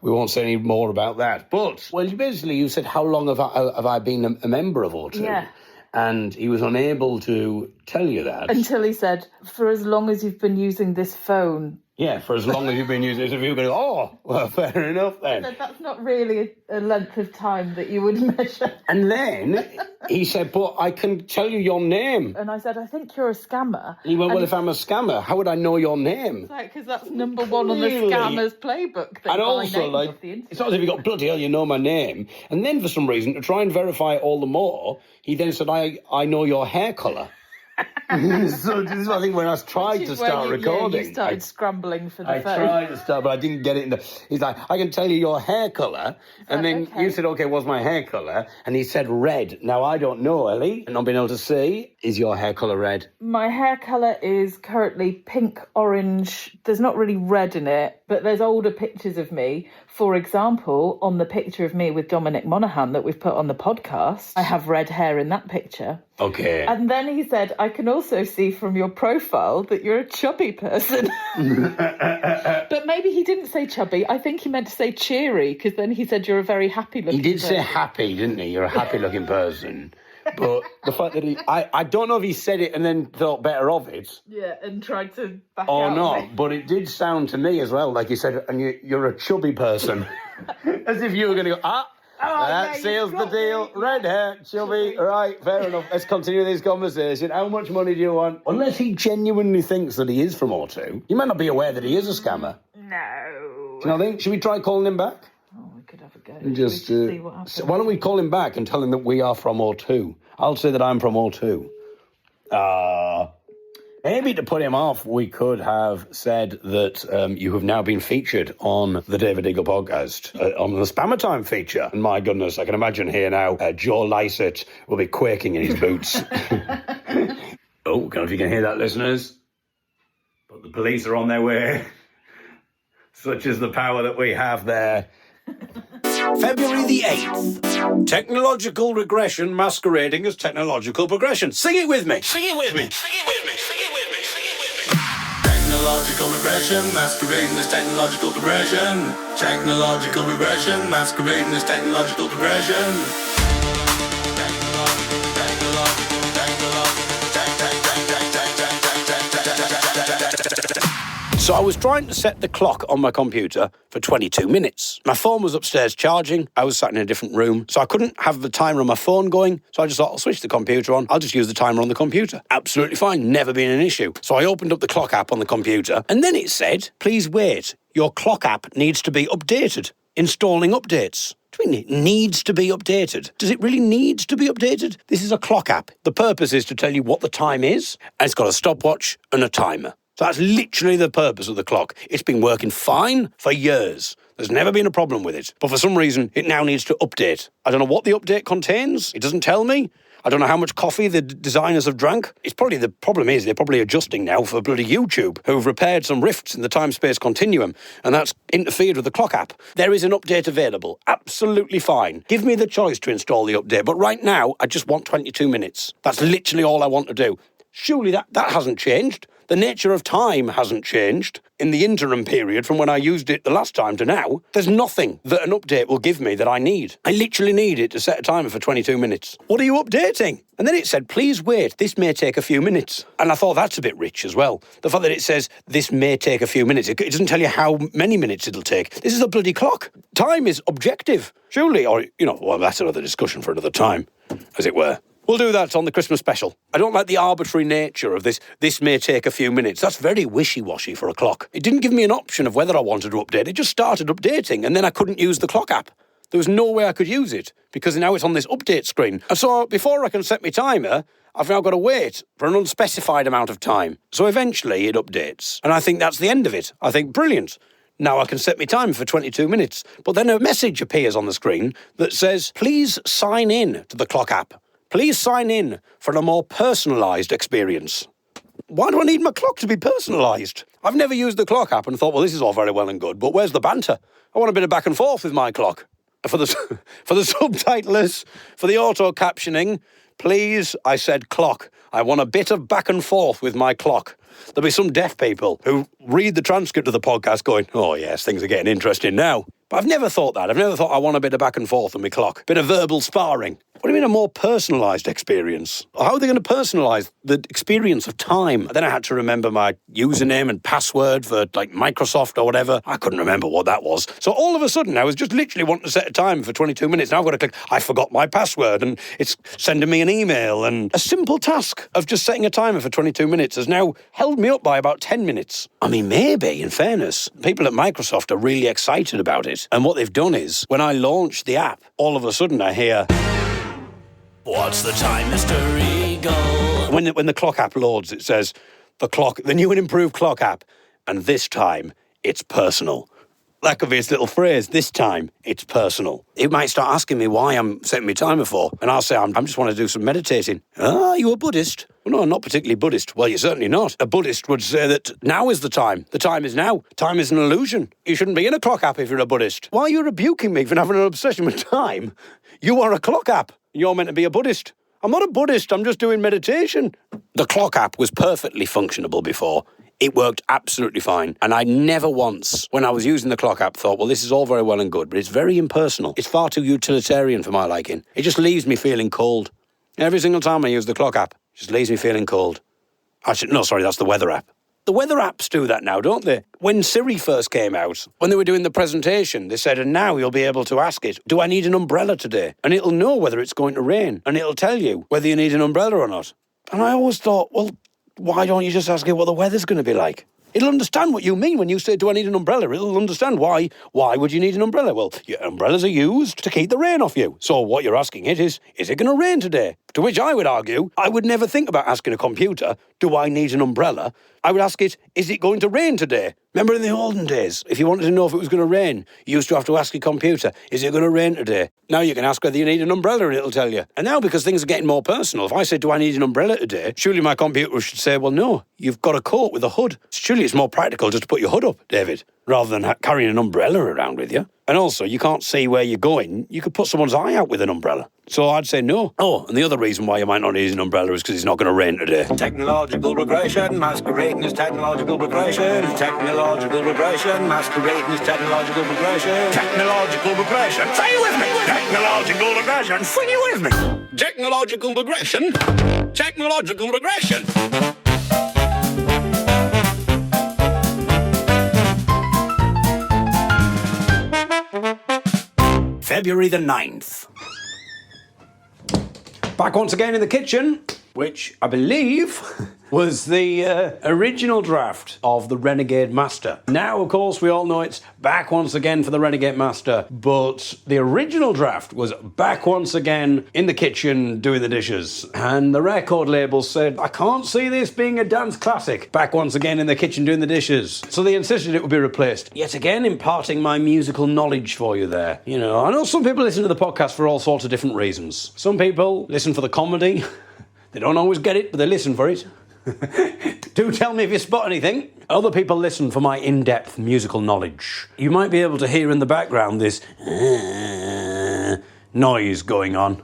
[SPEAKER 1] we won't say any more about that. But you said how long have I been a member of O2?
[SPEAKER 3] Yeah.
[SPEAKER 1] And he was unable to tell you that.
[SPEAKER 3] Until he said, for as long as you've been using this phone.
[SPEAKER 1] Yeah, for as long as you've been using it. If you go, oh, well, fair enough then.
[SPEAKER 3] So that's not really a length of time that you would measure.
[SPEAKER 1] And then he said, but I can tell you your name.
[SPEAKER 3] And I said, I think you're a scammer.
[SPEAKER 1] He went, well, if I'm a scammer, how would I know your name?
[SPEAKER 3] Because that's number one on the scammer's playbook.
[SPEAKER 1] And also, it's not as if you got, bloody hell, you know my name. And then for some reason, to try and verify it all the more, he then said, I know your hair colour. So this is, I think, when I tried to start recording.
[SPEAKER 3] You started scrambling for the phone.
[SPEAKER 1] I tried to start, but I didn't get it. He's like, I can tell you your hair colour. And then you said, okay, what's my hair colour? And he said red. Now, I don't know, Ellie. Not being able to see, is your hair colour red?
[SPEAKER 3] My hair colour is currently pink, orange. There's not really red in it, but there's older pictures of me. For example, on the picture of me with Dominic Monaghan that we've put on the podcast, I have red hair in that picture.
[SPEAKER 1] Okay.
[SPEAKER 3] And then he said, I can also see from your profile that you're a chubby person. But maybe he didn't say chubby. I think he meant to say cheery, because then he said you're a very happy-looking person.
[SPEAKER 1] He did say happy, didn't he? You're a happy-looking person. But the fact that I don't know if he said it and then thought better of it.
[SPEAKER 3] Yeah, and tried to back
[SPEAKER 1] or
[SPEAKER 3] out. Or
[SPEAKER 1] not, but it did sound to me as well, like you said, and you're a chubby person. As if you were going to go, That seals the deal. Red hair, chubby. Right, fair enough. Let's continue this conversation. How much money do you want? Unless he genuinely thinks that he is from O2. You might not be aware that he is a scammer.
[SPEAKER 3] No.
[SPEAKER 1] Do you not think? Should we try calling him back?
[SPEAKER 3] Oh, we could have a go.
[SPEAKER 1] Just
[SPEAKER 3] see what happens.
[SPEAKER 1] why don't we call him back and tell him that we are from O2? I'll say that I'm from O2. Maybe to put him off, we could have said that you have now been featured on the David Eagle podcast, on the Spammer Time feature. And my goodness, I can imagine here now, Joe Lycett will be quaking in his boots. Oh, I don't know if you can hear that, listeners. But the police are on their way. Such is the power that we have there. February the 8th. Technological regression masquerading as technological progression. Sing it with me. Sing it with me. Sing it with me. Sing it with me. Sing it with me. Technological regression masquerading as technological progression. Technological regression masquerading as technological progression. So I was trying to set the clock on my computer for 22 minutes. My phone was upstairs charging. I was sat in a different room, so I couldn't have the timer on my phone going. So I just thought, I'll switch the computer on. I'll just use the timer on the computer. Absolutely fine. Never been an issue. So I opened up the clock app on the computer, and then it said, please wait. Your clock app needs to be updated. Installing updates. What do you mean it needs to be updated? Does it really need to be updated? This is a clock app. The purpose is to tell you what the time is, and it's got a stopwatch and a timer. So that's literally the purpose of the clock. It's been working fine for years. There's never been a problem with it. But for some reason, it now needs to update. I don't know what the update contains. It doesn't tell me. I don't know how much coffee the designers have drank. It's probably the problem is they're probably adjusting now for bloody YouTube, who've repaired some rifts in the time-space continuum, and that's interfered with the clock app. There is an update available. Absolutely fine. Give me the choice to install the update, but right now, I just want 22 minutes. That's literally all I want to do. Surely that hasn't changed. The nature of time hasn't changed in the interim period from when I used it the last time to now. There's nothing that an update will give me that I need. I literally need it to set a timer for 22 minutes. What are you updating? And then it said, please wait, this may take a few minutes. And I thought that's a bit rich as well. The fact that it says, this may take a few minutes, it doesn't tell you how many minutes it'll take. This is a bloody clock. Time is objective, surely. Or, well, that's another discussion for another time, as it were. We'll do that on the Christmas special. I don't like the arbitrary nature of this. This may take a few minutes. That's very wishy-washy for a clock. It didn't give me an option of whether I wanted to update. It just started updating, and then I couldn't use the clock app. There was no way I could use it, because now it's on this update screen. And so before I can set my timer, I've now got to wait for an unspecified amount of time. So eventually it updates. And I think that's the end of it. I think, brilliant. Now I can set my timer for 22 minutes. But then a message appears on the screen that says, please sign in to the clock app. Please sign in for a more personalised experience. Why do I need my clock to be personalised? I've never used the clock app and thought, well, this is all very well and good, but where's the banter? I want a bit of back and forth with my clock. For the subtitlers, for the auto-captioning, please, I said clock. I want a bit of back and forth with my clock. There'll be some deaf people who read the transcript of the podcast going, oh yes, things are getting interesting now. But I've never thought that. I've never thought I want a bit of back and forth with my clock. Bit of verbal sparring. What do you mean a more personalised experience? How are they going to personalise the experience of time? Then I had to remember my username and password for Microsoft or whatever. I couldn't remember what that was. So all of a sudden I was just literally wanting to set a timer for 22 minutes. Now I've got to click, I forgot my password, and it's sending me an email. And a simple task of just setting a timer for 22 minutes has now held me up by about 10 minutes. I mean, maybe, in fairness, people at Microsoft are really excited about it. And what they've done is, when I launched the app, all of a sudden I hear, what's the time, Mr. Eagle? When the clock app loads, it says, the new and improved clock app, and this time, it's personal. That could be its little phrase, this time, it's personal. It might start asking me why I'm setting my timer for, and I'll say, I just want to do some meditating. Ah, you a Buddhist? Well, no, I'm not particularly Buddhist. Well, you're certainly not. A Buddhist would say that now is the time. The time is now. Time is an illusion. You shouldn't be in a clock app if you're a Buddhist. Why are you rebuking me for having an obsession with time? You are a clock app. You're meant to be a Buddhist. I'm not a Buddhist. I'm just doing meditation. The clock app was perfectly functionable before. It worked absolutely fine. And I never once, when I was using the clock app, thought, well, this is all very well and good, but it's very impersonal. It's far too utilitarian for my liking. It just leaves me feeling cold. Every single time I use the clock app, it just leaves me feeling cold. Actually, no, sorry, that's the weather app. The weather apps do that now, don't they? When Siri first came out, when they were doing the presentation, they said, and now you'll be able to ask it, do I need an umbrella today? And it'll know whether it's going to rain, and it'll tell you whether you need an umbrella or not. And I always thought, well, why don't you just ask it what the weather's going to be like? It'll understand what you mean when you say, do I need an umbrella? It'll understand why. Why would you need an umbrella? Well, your umbrellas are used to keep the rain off you. So what you're asking it is it going to rain today? To which I would argue, I would never think about asking a computer, do I need an umbrella? I would ask it, is it going to rain today? Remember in the olden days, if you wanted to know if it was going to rain, you used to have to ask your computer, is it going to rain today? Now you can ask whether you need an umbrella and it'll tell you. And now because things are getting more personal, if I say, do I need an umbrella today? Surely my computer should say, well, no, you've got a coat with a hood. Surely it's more practical just to put your hood up, David, rather than carrying an umbrella around with you. And also, you can't see where you're going. You could put someone's eye out with an umbrella. So I'd say no. Oh, and the other reason why you might not need an umbrella is because it's not going to rain today.
[SPEAKER 2] Technological regression, masquerading as technological regression. Technological regression, masquerading as technological regression. Technological regression, say it with me. Technological regression, sing it with me. Technological regression, technological regression.
[SPEAKER 1] February the 9th. Back once again in the kitchen, which I believe was the original draft of the Renegade Master. Now, of course, we all know it's back once again for the Renegade Master, but the original draft was back once again in the kitchen doing the dishes. And the record label said, I can't see this being a dance classic. Back once again in the kitchen doing the dishes. So they insisted it would be replaced. Yet again, imparting my musical knowledge for you there. You know, I know some people listen to the podcast for all sorts of different reasons. Some people listen for the comedy. They don't always get it, but they listen for it. Do tell me if you spot anything. Other people listen for my in-depth musical knowledge. You might be able to hear in the background this noise going on.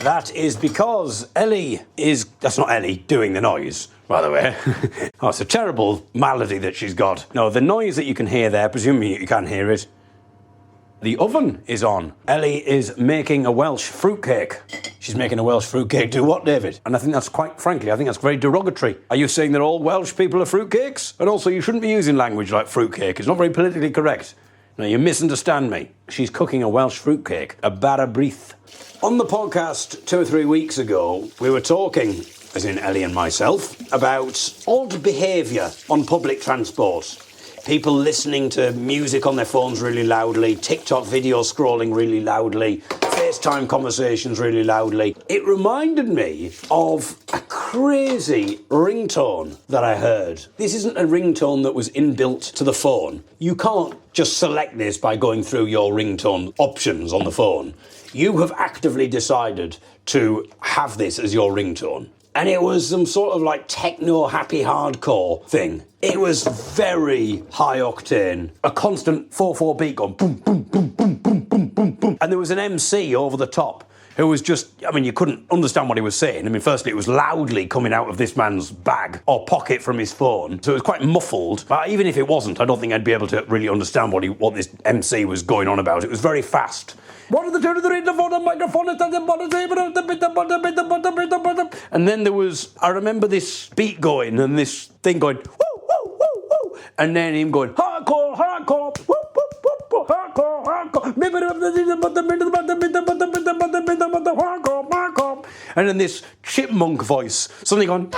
[SPEAKER 1] That is because Ellie is... That's not Ellie doing the noise, by the way. Oh, it's a terrible malady that she's got. No, the noise that you can hear there, presuming you can hear it, the oven is on. Ellie is making a Welsh fruitcake. She's making a Welsh fruitcake. Do what, David? And I think that's quite frankly, I think that's very derogatory. Are you saying that all Welsh people are fruitcakes? And also, you shouldn't be using language like fruitcake. It's not very politically correct. No, you misunderstand me. She's cooking a Welsh fruitcake, a bara brith. On the podcast 2 or 3 weeks ago, we were talking, as in Ellie and myself, about odd behaviour on public transport. People listening to music on their phones really loudly, TikTok video scrolling really loudly, FaceTime conversations really loudly. It reminded me of a crazy ringtone that I heard. This isn't a ringtone that was inbuilt to the phone. You can't just select this by going through your ringtone options on the phone. You have actively decided to have this as your ringtone. And it was some sort of like techno happy hardcore thing. It was very high octane. A constant 4/4 beat going boom, boom, boom, boom, boom, boom, boom, boom. And there was an MC over the top who was just, I mean, you couldn't understand what he was saying. I mean, firstly, it was loudly coming out of this man's bag or pocket from his phone. So it was quite muffled. But even if it wasn't, I don't think I'd be able to really understand what this MC was going on about. It was very fast. What are the turn of the radio phone and microphone? And then there was, I remember this beat going and this thing going, woo, woo, woo, woo. And then him going, hardcore, hardcore, woo, woo, woo, woo, hardcore, hardcore. And then this chipmunk voice, something going,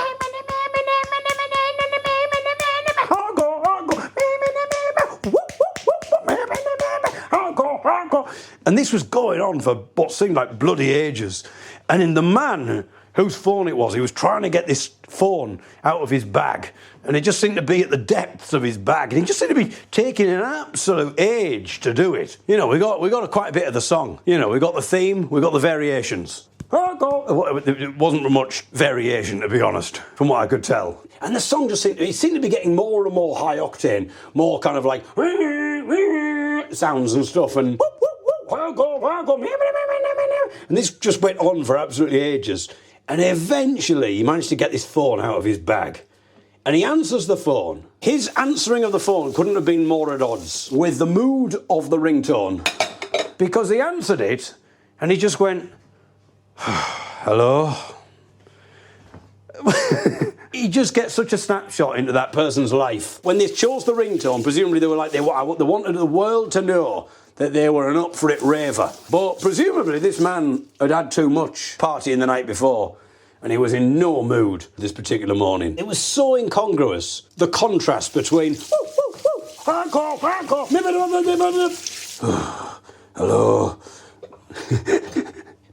[SPEAKER 1] and this was going on for what seemed like bloody ages. And in the man whose phone it was, he was trying to get this phone out of his bag. And it just seemed to be at the depths of his bag. And he just seemed to be taking an absolute age to do it. You know, we got quite a bit of the song. You know, we got the theme, we got the variations. It wasn't much variation, to be honest, from what I could tell. And the song just seemed to be getting more and more high octane, more kind of like sounds and stuff, and this just went on for absolutely ages. And eventually he managed to get this phone out of his bag. And he answers the phone. His answering of the phone couldn't have been more at odds with the mood of the ringtone. Because he answered it, and he just went, hello? He just get such a snapshot into that person's life. When they chose the ringtone, presumably they were like, they wanted the world to know that they were an up-for-it raver. But presumably this man had had too much partying the night before, and he was in no mood this particular morning. It was so incongruous, the contrast between... Hello.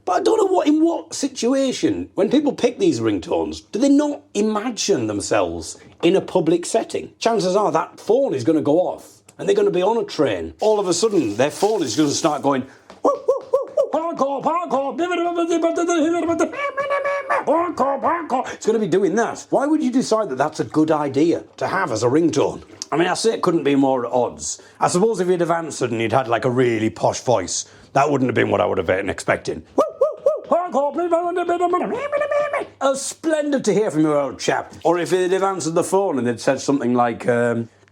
[SPEAKER 1] But I don't know in what situation, when people pick these ringtones, do they not imagine themselves in a public setting? Chances are that phone is going to go off and they're going to be on a train. All of a sudden, their phone is going to start going... It's going to be doing that. Why would you decide that that's a good idea to have as a ringtone? I mean, I say it couldn't be more at odds. I suppose if you'd have answered and you'd had like a really posh voice, that wouldn't have been what I would have been expecting. Splendid to hear from your old chap. Or if they'd have answered the phone and they'd said something like,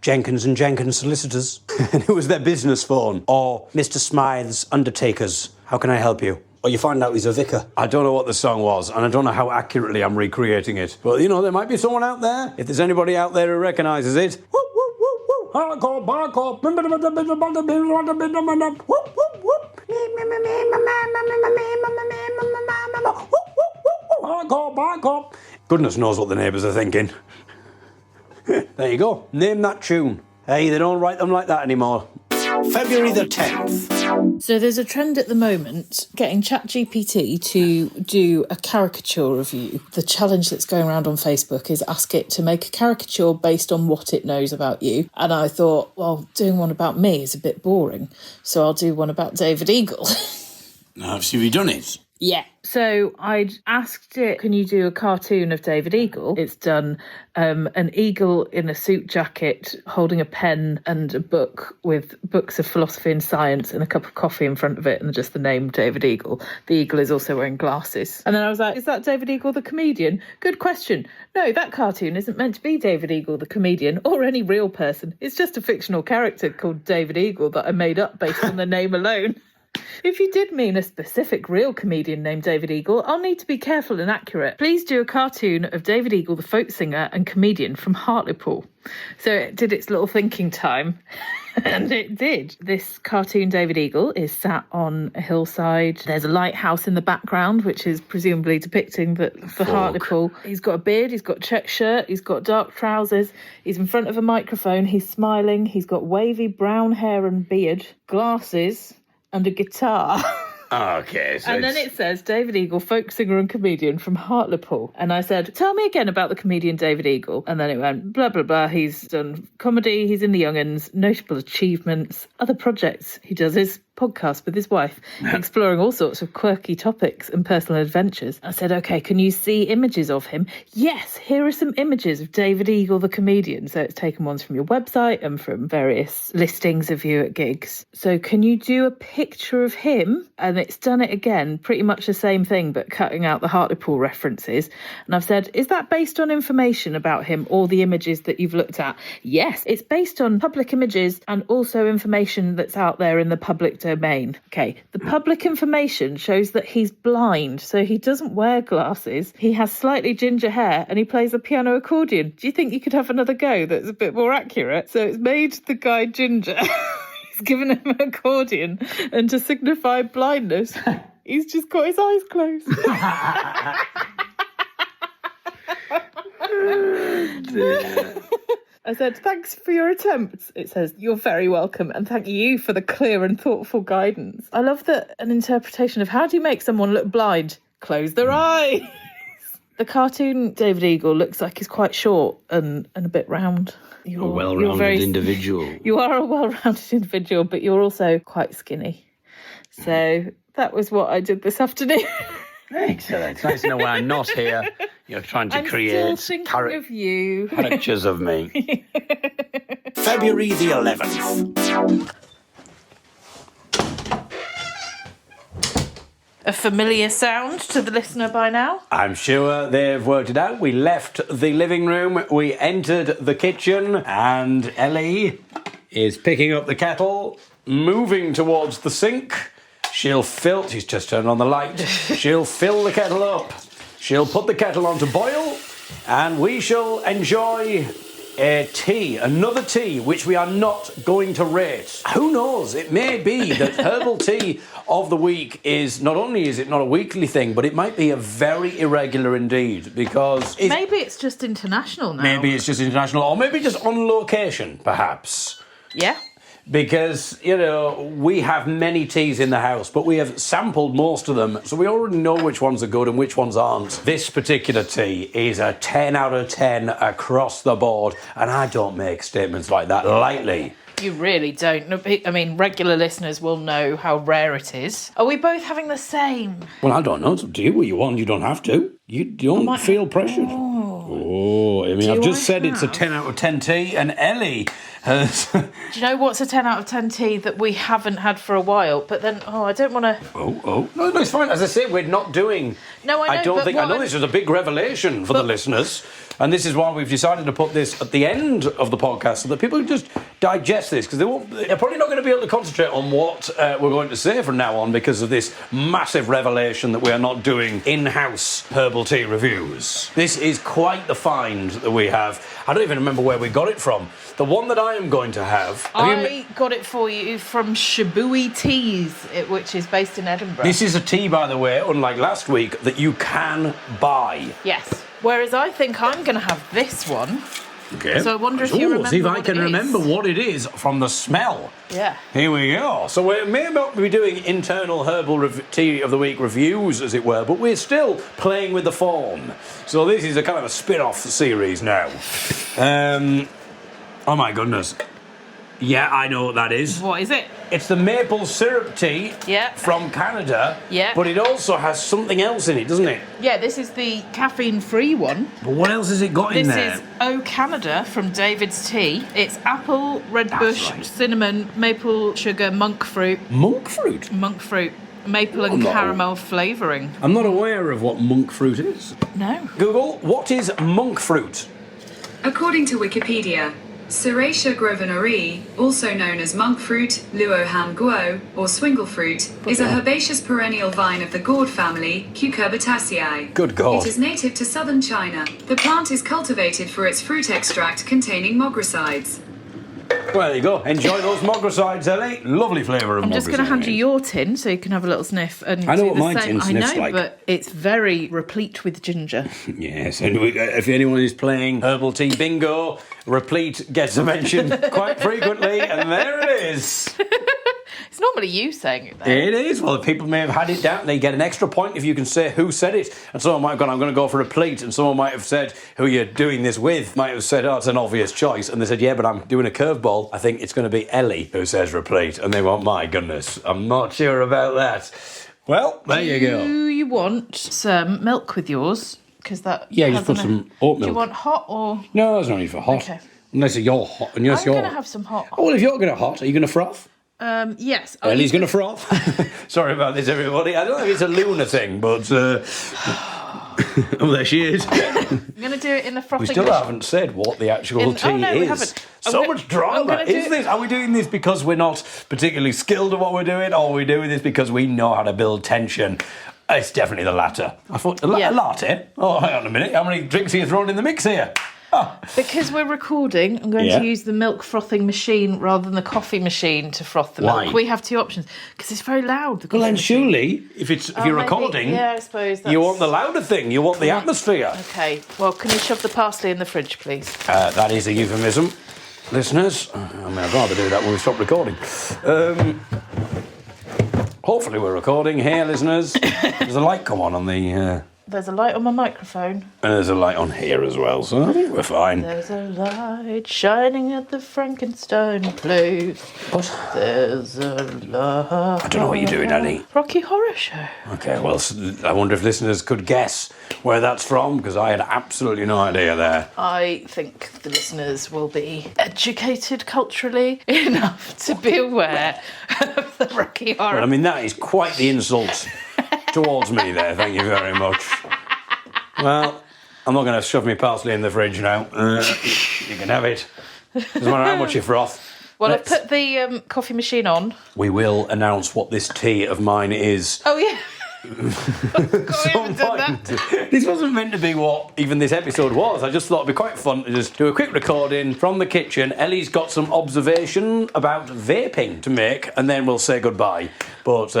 [SPEAKER 1] Jenkins and Jenkins Solicitors, and it was their business phone. Or Mr. Smythe's Undertakers, how can I help you? Or you find out he's a vicar. I don't know what the song was, and I don't know how accurately I'm recreating it. But, you know, there might be someone out there. If there's anybody out there who recognises it... Goodness knows what the neighbours are thinking. There you go. Name that tune. Hey, they don't write them like that anymore.
[SPEAKER 2] February the 10th.
[SPEAKER 3] So there's a trend at the moment getting ChatGPT to do a caricature of you. The challenge that's going around on Facebook is ask it to make a caricature based on what it knows about you. And I thought, well, doing one about me is a bit boring, so I'll do one about David Eagle.
[SPEAKER 2] Now, have you done it?
[SPEAKER 3] Yeah. So I'd asked it, can you do a cartoon of David Eagle? It's done an eagle in a suit jacket holding a pen and a book with books of philosophy and science and a cup of coffee in front of it and just the name David Eagle. The eagle is also wearing glasses. And then I was like, is that David Eagle the comedian? Good question. No, that cartoon isn't meant to be David Eagle the comedian or any real person. It's just a fictional character called David Eagle that I made up based on the name alone. If you did mean a specific real comedian named David Eagle, I'll need to be careful and accurate. Please do a cartoon of David Eagle, the folk singer and comedian from Hartlepool. So it did its little thinking time, and it did. This cartoon David Eagle is sat on a hillside. There's a lighthouse in the background, which is presumably depicting that for Hartlepool. He's got a beard, he's got a check shirt, he's got dark trousers, he's in front of a microphone, he's smiling, he's got wavy brown hair and beard, glasses, and a guitar.
[SPEAKER 1] Okay, so
[SPEAKER 3] and then it says, David Eagle, folk singer and comedian from Hartlepool. And I said, tell me again about the comedian David Eagle. And then it went, blah, blah, blah. He's done comedy, he's in the Young 'Uns, notable achievements, other projects. He does his podcast with his wife, exploring all sorts of quirky topics and personal adventures. I said, okay, can you see images of him? Yes, here are some images of David Eagle, the comedian. So it's taken ones from your website and from various listings of you at gigs. So can you do a picture of him? And it's done it again, pretty much the same thing, but cutting out the Hartlepool references. And I've said, is that based on information about him or the images that you've looked at? Yes, it's based on public images and also information that's out there in the public domain. Okay, the public information shows that he's blind, so he doesn't wear glasses, he has slightly ginger hair, and he plays a piano accordion. Do you think you could have another go that's a bit more accurate? So it's made the guy ginger. He's given him an accordion, and to signify blindness, he's just got his eyes closed. I said, thanks for your attempts. It says, you're very welcome, and thank you for the clear and thoughtful guidance. I love that an interpretation of how do you make someone look blind? Close their eyes. The cartoon David Eagle looks like he's quite short and a bit round.
[SPEAKER 1] You're a well-rounded individual.
[SPEAKER 3] You are a well-rounded individual, but you're also quite skinny. So that was what I did this afternoon.
[SPEAKER 1] Excellent. It's nice to know when I'm not here. You're trying to create
[SPEAKER 3] of you.
[SPEAKER 1] Caricatures of me.
[SPEAKER 2] February the 11th.
[SPEAKER 3] A familiar sound to the listener by now?
[SPEAKER 1] I'm sure they've worked it out. We left the living room, we entered the kitchen, and Ellie is picking up the kettle, moving towards the sink. She's just turned on the light. She'll fill the kettle up. She'll put the kettle on to boil. And we shall enjoy a tea, another tea, which we are not going to rate. Who knows? It may be that herbal tea of the week is not only is it not a weekly thing, but it might be a very irregular indeed, because
[SPEAKER 3] Maybe it's just international now.
[SPEAKER 1] maybe it's just international, or maybe just on location, perhaps.
[SPEAKER 3] Yeah.
[SPEAKER 1] Because, you know, we have many teas in the house, but we have sampled most of them, so we already know which ones are good and which ones aren't. This particular tea is a 10 out of 10 across the board, and I don't make statements like that lightly.
[SPEAKER 3] You really don't. No, I mean, regular listeners will know how rare it is. Are we both having the same?
[SPEAKER 1] Well, I don't know. It's up to you what you want. You don't have to. You don't feel pressured. Oh, I mean, I've just said it's a 10 out of 10 tea, and Ellie has...
[SPEAKER 3] Do you know what's a 10 out of 10 tea that we haven't had for a while? But then, I don't want to...
[SPEAKER 1] Oh. No, it's fine. As I say, we're not doing...
[SPEAKER 3] No, I know,
[SPEAKER 1] I know this is a big revelation for the listeners, and this is why we've decided to put this at the end of the podcast so that people can just digest this, because they're probably not going to be able to concentrate on what we're going to say from now on because of this massive revelation that we are not doing in-house herbal tea reviews. This is quite the find that we have. I don't even remember where we got it from. The one that I am going to have...
[SPEAKER 3] I got it for you from Shabui Teas, which is based in Edinburgh.
[SPEAKER 1] This is a tea, by the way, unlike last week, that you can buy.
[SPEAKER 3] Yes. Whereas I think I'm going to have this one.
[SPEAKER 1] Okay.
[SPEAKER 3] So I wonder if you remember
[SPEAKER 1] see if I
[SPEAKER 3] what
[SPEAKER 1] can
[SPEAKER 3] it is.
[SPEAKER 1] remember what it is from the smell.
[SPEAKER 3] Yeah.
[SPEAKER 1] Here we go. So we may not be doing internal herbal tea of the week reviews, as it were, but we're still playing with the form. So this is a kind of a spin-off series now. Oh my goodness. Yeah, I know what that is.
[SPEAKER 3] What is it?
[SPEAKER 1] It's the maple syrup tea from Canada, but it also has something else in it, doesn't it?
[SPEAKER 3] Yeah, this is the caffeine-free one.
[SPEAKER 1] But what else has it got in there?
[SPEAKER 3] This is O Canada from David's Tea. It's apple, red bush, cinnamon, maple sugar, monk fruit.
[SPEAKER 1] Monk fruit?
[SPEAKER 3] Monk fruit. Maple and caramel flavouring.
[SPEAKER 1] I'm not aware of what monk fruit is.
[SPEAKER 3] No.
[SPEAKER 1] Google, what is monk fruit?
[SPEAKER 5] According to Wikipedia, Serratia grosvenori, also known as monk fruit, luohan guo, or swingle fruit, is a herbaceous perennial vine of the gourd family, Cucurbitaceae.
[SPEAKER 1] Good God.
[SPEAKER 5] It is native to southern China. The plant is cultivated for its fruit extract containing Mogrosides.
[SPEAKER 1] Well, there you go. Enjoy those Mogrosides, Ellie. Lovely flavour of Mogrosides.
[SPEAKER 3] I'm just going to hand you your tin so you can have a little sniff. And
[SPEAKER 1] I know
[SPEAKER 3] do
[SPEAKER 1] what
[SPEAKER 3] the
[SPEAKER 1] my
[SPEAKER 3] same.
[SPEAKER 1] tin sniffs
[SPEAKER 3] I know,
[SPEAKER 1] like.
[SPEAKER 3] but it's very replete with ginger.
[SPEAKER 1] Yes, and if anyone is playing herbal tea bingo, replete gets a mention quite frequently, and there it is.
[SPEAKER 3] It's normally you saying it, though.
[SPEAKER 1] It is. Well, people may have had it down. They get an extra point if you can say who said it. And someone might have gone, I'm going to go for a replete. And someone might have said, who you're doing this with, might have said, oh, it's an obvious choice. And they said, yeah, but I'm doing a curveball. I think it's going to be Ellie who says replete. And they went, my goodness, I'm not sure about that. Well, there you go.
[SPEAKER 3] Do you want some milk with yours? Because that...
[SPEAKER 1] Yeah, just put some oat milk.
[SPEAKER 3] Do you want hot or...
[SPEAKER 1] No, there's no need for hot.
[SPEAKER 3] Okay.
[SPEAKER 1] Unless you're hot.
[SPEAKER 3] I'm going to have some hot.
[SPEAKER 1] Oh, well, if you're going to hot, are you going to froth?
[SPEAKER 3] Yes.
[SPEAKER 1] Ellie's going to froth. Sorry about this, everybody. I don't know if it's a lunar thing, but... oh, there she is.
[SPEAKER 3] I'm going to do it in the frothing...
[SPEAKER 1] We still haven't said what the actual tea is.
[SPEAKER 3] We haven't.
[SPEAKER 1] So much drama. Is this? Are we doing this because we're not particularly skilled at what we're doing, or are we doing this because we know how to build tension? It's definitely the latter. I thought, a latte? Oh, hang on a minute. How many drinks are you throwing in the mix here? Oh.
[SPEAKER 3] Because we're recording, I'm going to use the milk frothing machine rather than the coffee machine to froth the milk. We have two options because it's very loud.
[SPEAKER 1] Well, then surely, if you're recording,
[SPEAKER 3] I suppose
[SPEAKER 1] you want the louder thing. You want the atmosphere.
[SPEAKER 3] Okay. Well, can you shove the parsley in the fridge, please?
[SPEAKER 1] That is a euphemism, listeners. I mean, I'd rather do that when we stop recording. Hopefully, we're recording here, listeners. There's a light come on the.
[SPEAKER 3] There's a light on my microphone.
[SPEAKER 1] And there's a light on here as well, so I think we're fine.
[SPEAKER 3] There's a light shining at the Frankenstein place.
[SPEAKER 1] What?
[SPEAKER 3] There's a light.
[SPEAKER 1] I don't know what you're doing, Ellie.
[SPEAKER 3] Rocky Horror Show.
[SPEAKER 1] Okay, well, I wonder if listeners could guess where that's from, because I had absolutely no idea there.
[SPEAKER 3] I think the listeners will be educated culturally enough to be aware of the Rocky Horror.
[SPEAKER 1] Well, I mean, that is quite the insult towards me there, thank you very much. Well, I'm not going to shove my parsley in the fridge now. You can have it. Doesn't matter how much you froth.
[SPEAKER 3] Well, I've put the coffee machine on.
[SPEAKER 1] We will announce what this tea of mine is.
[SPEAKER 3] Oh, yeah.
[SPEAKER 1] Some point. This wasn't meant to be what even this episode was. I just thought it'd be quite fun to just do a quick recording from the kitchen. Ellie's got some observation about vaping to make, and then we'll say goodbye. But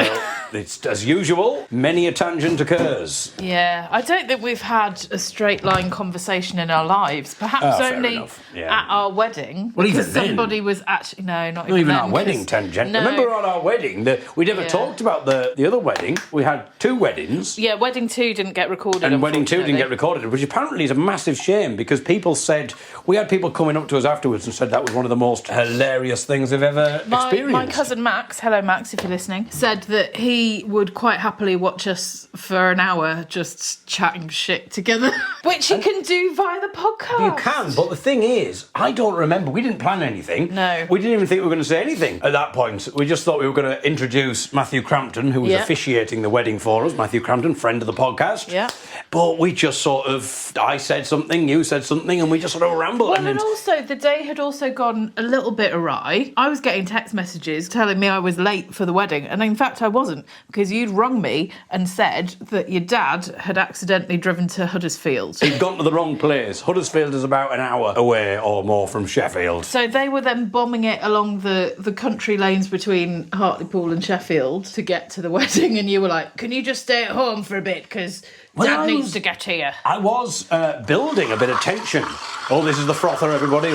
[SPEAKER 1] it's as usual, many a tangent occurs.
[SPEAKER 3] Yeah, I don't think we've had a straight line conversation in our lives. Perhaps only at our wedding.
[SPEAKER 1] Well, even
[SPEAKER 3] somebody was actually not
[SPEAKER 1] even
[SPEAKER 3] then,
[SPEAKER 1] our wedding tangent.
[SPEAKER 3] No.
[SPEAKER 1] Remember on our wedding that we never talked about the other wedding. We had 2 weddings.
[SPEAKER 3] Yeah, wedding 2 didn't get recorded.
[SPEAKER 1] And wedding 2 didn't get recorded, which apparently is a massive shame because people said, we had people coming up to us afterwards and said that was one of the most hilarious things they've ever experienced.
[SPEAKER 3] My cousin Max, hello Max if you're listening, said that he would quite happily watch us for an hour just chatting shit together, which he can do via the podcast.
[SPEAKER 1] You can, but the thing is, I don't remember. We didn't plan anything.
[SPEAKER 3] No.
[SPEAKER 1] We didn't even think we were going to say anything at that point. We just thought we were going to introduce Matthew Crampton, who was officiating the wedding for us. Matthew Crampton, friend of the podcast.
[SPEAKER 3] Yeah.
[SPEAKER 1] But we just sort of, I said something, you said something, and we just sort of rambled.
[SPEAKER 3] Well, and also, the day had also gone a little bit awry. I was getting text messages telling me I was late for the wedding, and in fact I wasn't, because you'd rung me and said that your dad had accidentally driven to Huddersfield.
[SPEAKER 1] He'd gone to the wrong place. Huddersfield is about an hour away or more from Sheffield.
[SPEAKER 3] So they were then bombing it along the country lanes between Hartlepool and Sheffield to get to the wedding, and you were like, can you just stay at home for a bit, because Dad needs to get here.
[SPEAKER 1] I was building a bit of tension. Oh, this is the frother, everybody.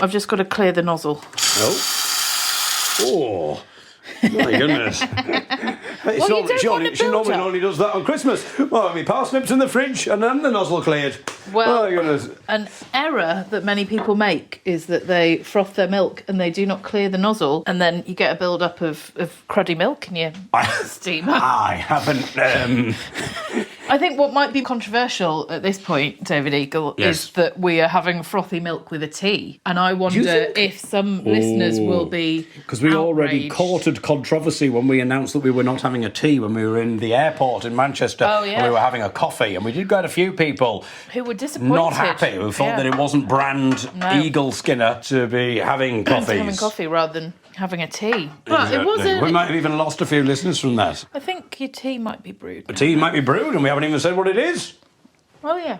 [SPEAKER 3] I've just got to clear the nozzle.
[SPEAKER 1] Oh, my goodness. She normally only does that on Christmas. Well, I mean, parsnips in the fridge and then the nozzle cleared.
[SPEAKER 3] Well,
[SPEAKER 1] oh, my goodness.
[SPEAKER 3] An error that many people make is that they froth their milk and they do not clear the nozzle, and then you get a build-up of cruddy milk in your steamer.
[SPEAKER 1] I haven't...
[SPEAKER 3] I think what might be controversial at this point, David Eagle, is that we are having frothy milk with a tea. And I wonder if some listeners will be
[SPEAKER 1] because we already courted controversy when we announced that we were not having a tea when we were in the airport in Manchester.
[SPEAKER 3] Oh, yeah.
[SPEAKER 1] And we were having a coffee. And we did get a few people
[SPEAKER 3] who were disappointed.
[SPEAKER 1] Not happy, who thought that it wasn't brand Eagle Skinner to be having coffees.
[SPEAKER 3] Having coffee rather than having a tea. But
[SPEAKER 1] Exactly.
[SPEAKER 3] it wasn't...
[SPEAKER 1] We might have even lost a few listeners from that.
[SPEAKER 3] I think your tea might be brewed.
[SPEAKER 1] The tea might be brewed and we haven't even said what it is.
[SPEAKER 3] Oh, yeah.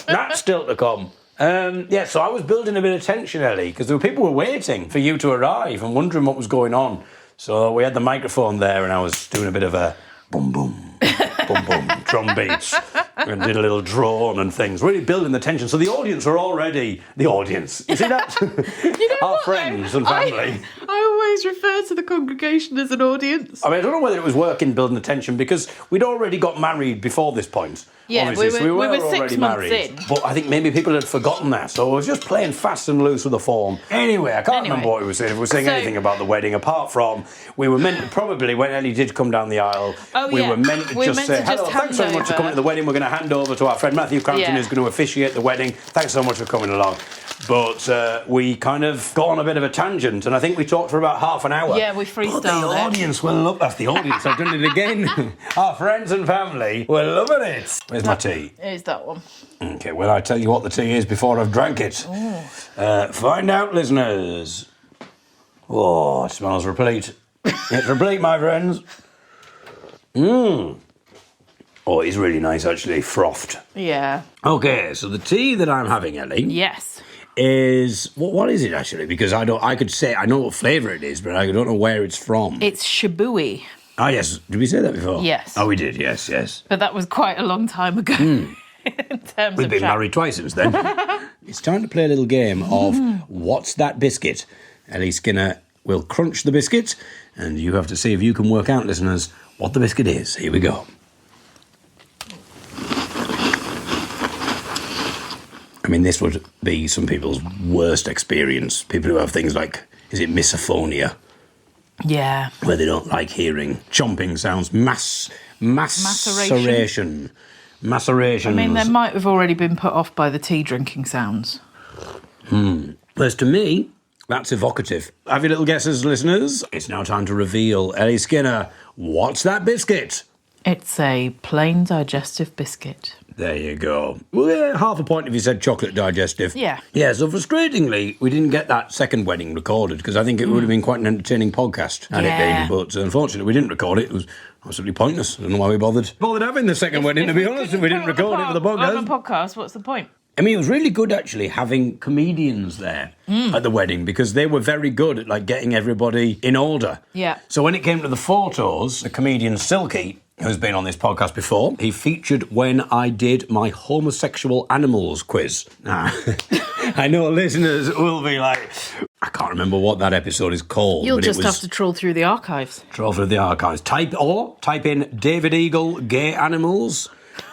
[SPEAKER 1] That's still to come. So I was building a bit of tension, Ellie, because there were people who were waiting for you to arrive and wondering what was going on. So we had the microphone there and I was doing a bit of a boom, boom, boom, boom, drum beats. And did a little drone and things, really building the tension. So the audience are already the audience. You see that? Our friends and family.
[SPEAKER 3] I always refer to the congregation as an audience.
[SPEAKER 1] I mean, I don't know whether it was working building the tension because we'd already got married before this point.
[SPEAKER 3] Yeah,
[SPEAKER 1] obviously,
[SPEAKER 3] we were
[SPEAKER 1] already
[SPEAKER 3] 6 months
[SPEAKER 1] married.
[SPEAKER 3] in.
[SPEAKER 1] But I think maybe people had forgotten that, so I was just playing fast and loose with the form. Anyway, I can't remember what we were saying. If we were saying anything about the wedding, apart from we were meant to, probably when Ellie did come down the aisle, we were meant to just say, hello, thanks so much for coming to the wedding. We're going to hand over to our friend Matthew Crampton, who's going to officiate the wedding. Thanks so much for coming along. But we kind of got on a bit of a tangent, and I think we talked for about half an hour.
[SPEAKER 3] Yeah, we freestyled
[SPEAKER 1] the audience will love... That's the audience. I've done it again. Our friends and family were loving it. Where's my tea?
[SPEAKER 3] Here's that one.
[SPEAKER 1] Okay, well, I tell you what the tea is before I've drank it. Find out, listeners. Oh, it smells replete. It's replete, my friends. Oh, it's really nice, actually, frothed.
[SPEAKER 3] Yeah.
[SPEAKER 1] Okay, so the tea that I'm having, Ellie...
[SPEAKER 3] Yes.
[SPEAKER 1] Is... What is it, actually? Because I could say... I know what flavour it is, but I don't know where it's from.
[SPEAKER 3] It's shabooey.
[SPEAKER 1] Ah, yes. Did we say that before?
[SPEAKER 3] Yes.
[SPEAKER 1] Oh, we did, yes.
[SPEAKER 3] But that was quite a long time ago. In terms
[SPEAKER 1] We've
[SPEAKER 3] of
[SPEAKER 1] been married twice since then. It's time to play a little game of What's That Biscuit? Ellie Skinner will crunch the biscuit, and you have to see if you can work out, listeners, what the biscuit is. Here we go. I mean, this would be some people's worst experience. People who have things like, is it misophonia?
[SPEAKER 3] Yeah.
[SPEAKER 1] Where they don't like hearing chomping sounds. Maceration. Macerations.
[SPEAKER 3] I mean, they might have already been put off by the tea drinking sounds.
[SPEAKER 1] Whereas to me, that's evocative. Have your little guesses, listeners? It's now time to reveal. Ellie Skinner, what's that biscuit?
[SPEAKER 3] It's a plain digestive biscuit.
[SPEAKER 1] There you go. Well, yeah, half a point if you said chocolate digestive.
[SPEAKER 3] Yeah.
[SPEAKER 1] Yeah, so frustratingly, we didn't get that second wedding recorded because I think it would have been quite an entertaining podcast had it been. But unfortunately, we didn't record it. It was absolutely pointless. I don't know why we bothered having the second wedding, to be honest, if we didn't record it for the podcast.
[SPEAKER 3] On a podcast, what's the point?
[SPEAKER 1] I mean, it was really good, actually, having comedians there at the wedding because they were very good at, like, getting everybody in order.
[SPEAKER 3] Yeah.
[SPEAKER 1] So when it came to the photos, the comedian Silky, who's been on this podcast before, he featured when I did my homosexual animals quiz. Now, I know listeners will be like, I can't remember what that episode is called.
[SPEAKER 3] You'll just have to trawl through the archives.
[SPEAKER 1] Trawl through the archives. Type in David Eagle gay animals,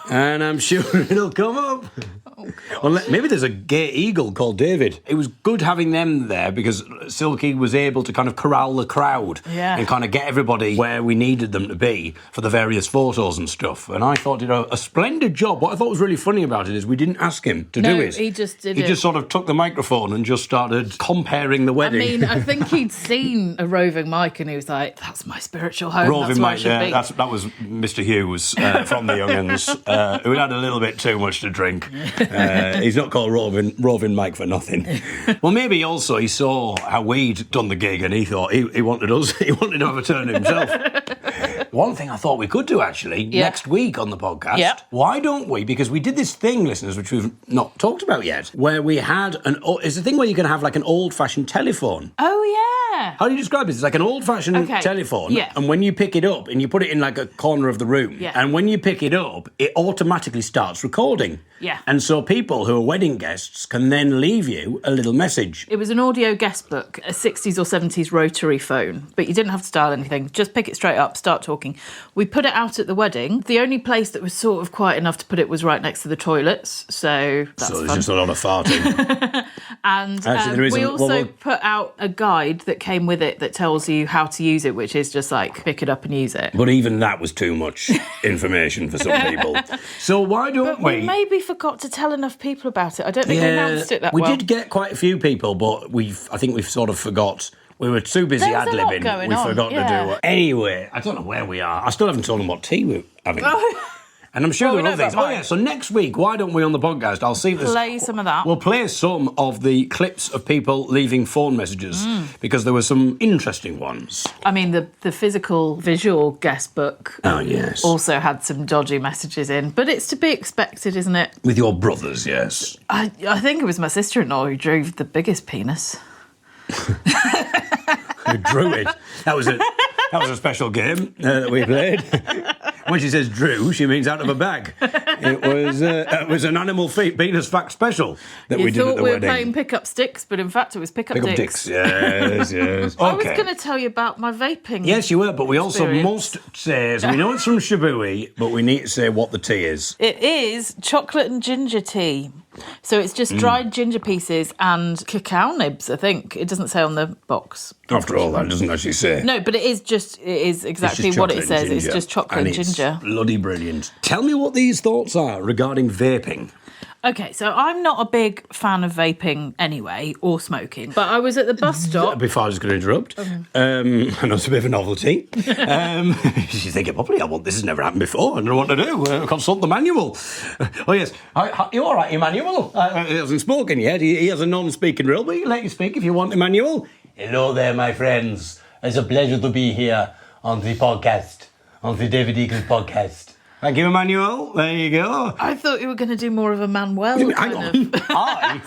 [SPEAKER 1] and I'm sure it'll come up. Well, maybe there's a gay eagle called David. It was good having them there because Silky was able to kind of corral the crowd and kind of get everybody where we needed them to be for the various photos and stuff. And I thought he did a splendid job. What I thought was really funny about it is we didn't ask him to do it.
[SPEAKER 3] He just did it.
[SPEAKER 1] He just sort of took the microphone and just started comparing the wedding.
[SPEAKER 3] I mean, I think he'd seen a roving mic and he was like, that's my spiritual home.
[SPEAKER 1] Roving
[SPEAKER 3] that's where I
[SPEAKER 1] Mike,
[SPEAKER 3] should be.
[SPEAKER 1] that was Mr. Hughes from the Young'uns, who had a little bit too much to drink. He's not called Roving Mike for nothing. Well, maybe also he saw how we'd done the gig and he thought he wanted to have a turn himself. One thing I thought we could do, actually, next week on the podcast, why don't we, because we did this thing, listeners, which we've not talked about yet, where we had it's a thing where you can have like an old-fashioned telephone.
[SPEAKER 3] Oh, yeah.
[SPEAKER 1] How do you describe it? It's like an old-fashioned telephone, and when you pick it up and you put it in like a corner of the room, and when you pick it up, it automatically starts recording.
[SPEAKER 3] Yeah.
[SPEAKER 1] And so people who are wedding guests can then leave you a little message.
[SPEAKER 3] It was an audio guest book, a 60s or 70s rotary phone, but you didn't have to dial anything. Just pick it straight up, start talking. We put it out at the wedding. The only place that was sort of quiet enough to put it was right next to the toilets, so that's
[SPEAKER 1] So there's
[SPEAKER 3] fun.
[SPEAKER 1] just a lot of farting.
[SPEAKER 3] And
[SPEAKER 1] Actually,
[SPEAKER 3] we also put out a guide that came with it that tells you how to use it, which is just like pick it up and use it.
[SPEAKER 1] But even that was too much information for some people. So why don't
[SPEAKER 3] We maybe forgot to tell enough people about it. I don't think we announced it that
[SPEAKER 1] we
[SPEAKER 3] well.
[SPEAKER 1] did get quite a few people, but I think we've sort of forgot. We were too busy
[SPEAKER 3] There was a lot
[SPEAKER 1] ad-libbing.
[SPEAKER 3] going
[SPEAKER 1] We
[SPEAKER 3] on,
[SPEAKER 1] forgot to do it. Anyway, I don't know where we are. I still haven't told them what tea we're having. And I'm sure
[SPEAKER 3] Well,
[SPEAKER 1] there
[SPEAKER 3] we
[SPEAKER 1] are other
[SPEAKER 3] know
[SPEAKER 1] things.
[SPEAKER 3] about
[SPEAKER 1] Oh, yeah,
[SPEAKER 3] mine.
[SPEAKER 1] so next week, why don't we on the podcast, I'll see if there's...
[SPEAKER 3] Play some of that.
[SPEAKER 1] We'll play some of the clips of people leaving phone messages, because there were some interesting ones.
[SPEAKER 3] I mean, the physical visual guest book also had some dodgy messages in, but it's to be expected, isn't it?
[SPEAKER 1] With your brothers, yes.
[SPEAKER 3] I think it was my sister-in-law who drove the biggest penis.
[SPEAKER 1] Who drew it. That was a special game that we played. When she says drew, she means out of a bag. It was an animal penis fact special that we did at the wedding.
[SPEAKER 3] You thought we were playing pick-up sticks, but in fact it was pick-up dicks.
[SPEAKER 1] Yes. Okay.
[SPEAKER 3] I was going to tell you about my vaping.
[SPEAKER 1] Yes, you were, but we also
[SPEAKER 3] experience.
[SPEAKER 1] must say, so we know it's from Shibui, but we need to say what the tea is.
[SPEAKER 3] It is chocolate and ginger tea. So it's just dried ginger pieces and cacao nibs, I think. It doesn't say on the box.
[SPEAKER 1] After all, that doesn't actually say.
[SPEAKER 3] No, but it is exactly
[SPEAKER 1] It's just
[SPEAKER 3] what it
[SPEAKER 1] chocolate
[SPEAKER 3] says.
[SPEAKER 1] and
[SPEAKER 3] It's
[SPEAKER 1] ginger.
[SPEAKER 3] just chocolate and ginger.
[SPEAKER 1] It's bloody brilliant. Tell me what these thoughts are regarding vaping.
[SPEAKER 3] Okay, so I'm not a big fan of vaping anyway, or smoking, but I was at the bus stop.
[SPEAKER 1] Before I was going to interrupt, I know it's a bit of a novelty. She's thinking, probably, this has never happened before. I don't know what to do. Consult the manual. Oh, yes. You all right, Emanuel? He hasn't spoken yet. He has a non-speaking role, but he can let you speak if you want, Emanuel.
[SPEAKER 6] Hello there, my friends. It's a pleasure to be here on the podcast, on the David Eagle podcast.
[SPEAKER 1] Thank you, Emmanuel. There you go.
[SPEAKER 3] I thought you were going to do more of a Manuel
[SPEAKER 1] Hang on.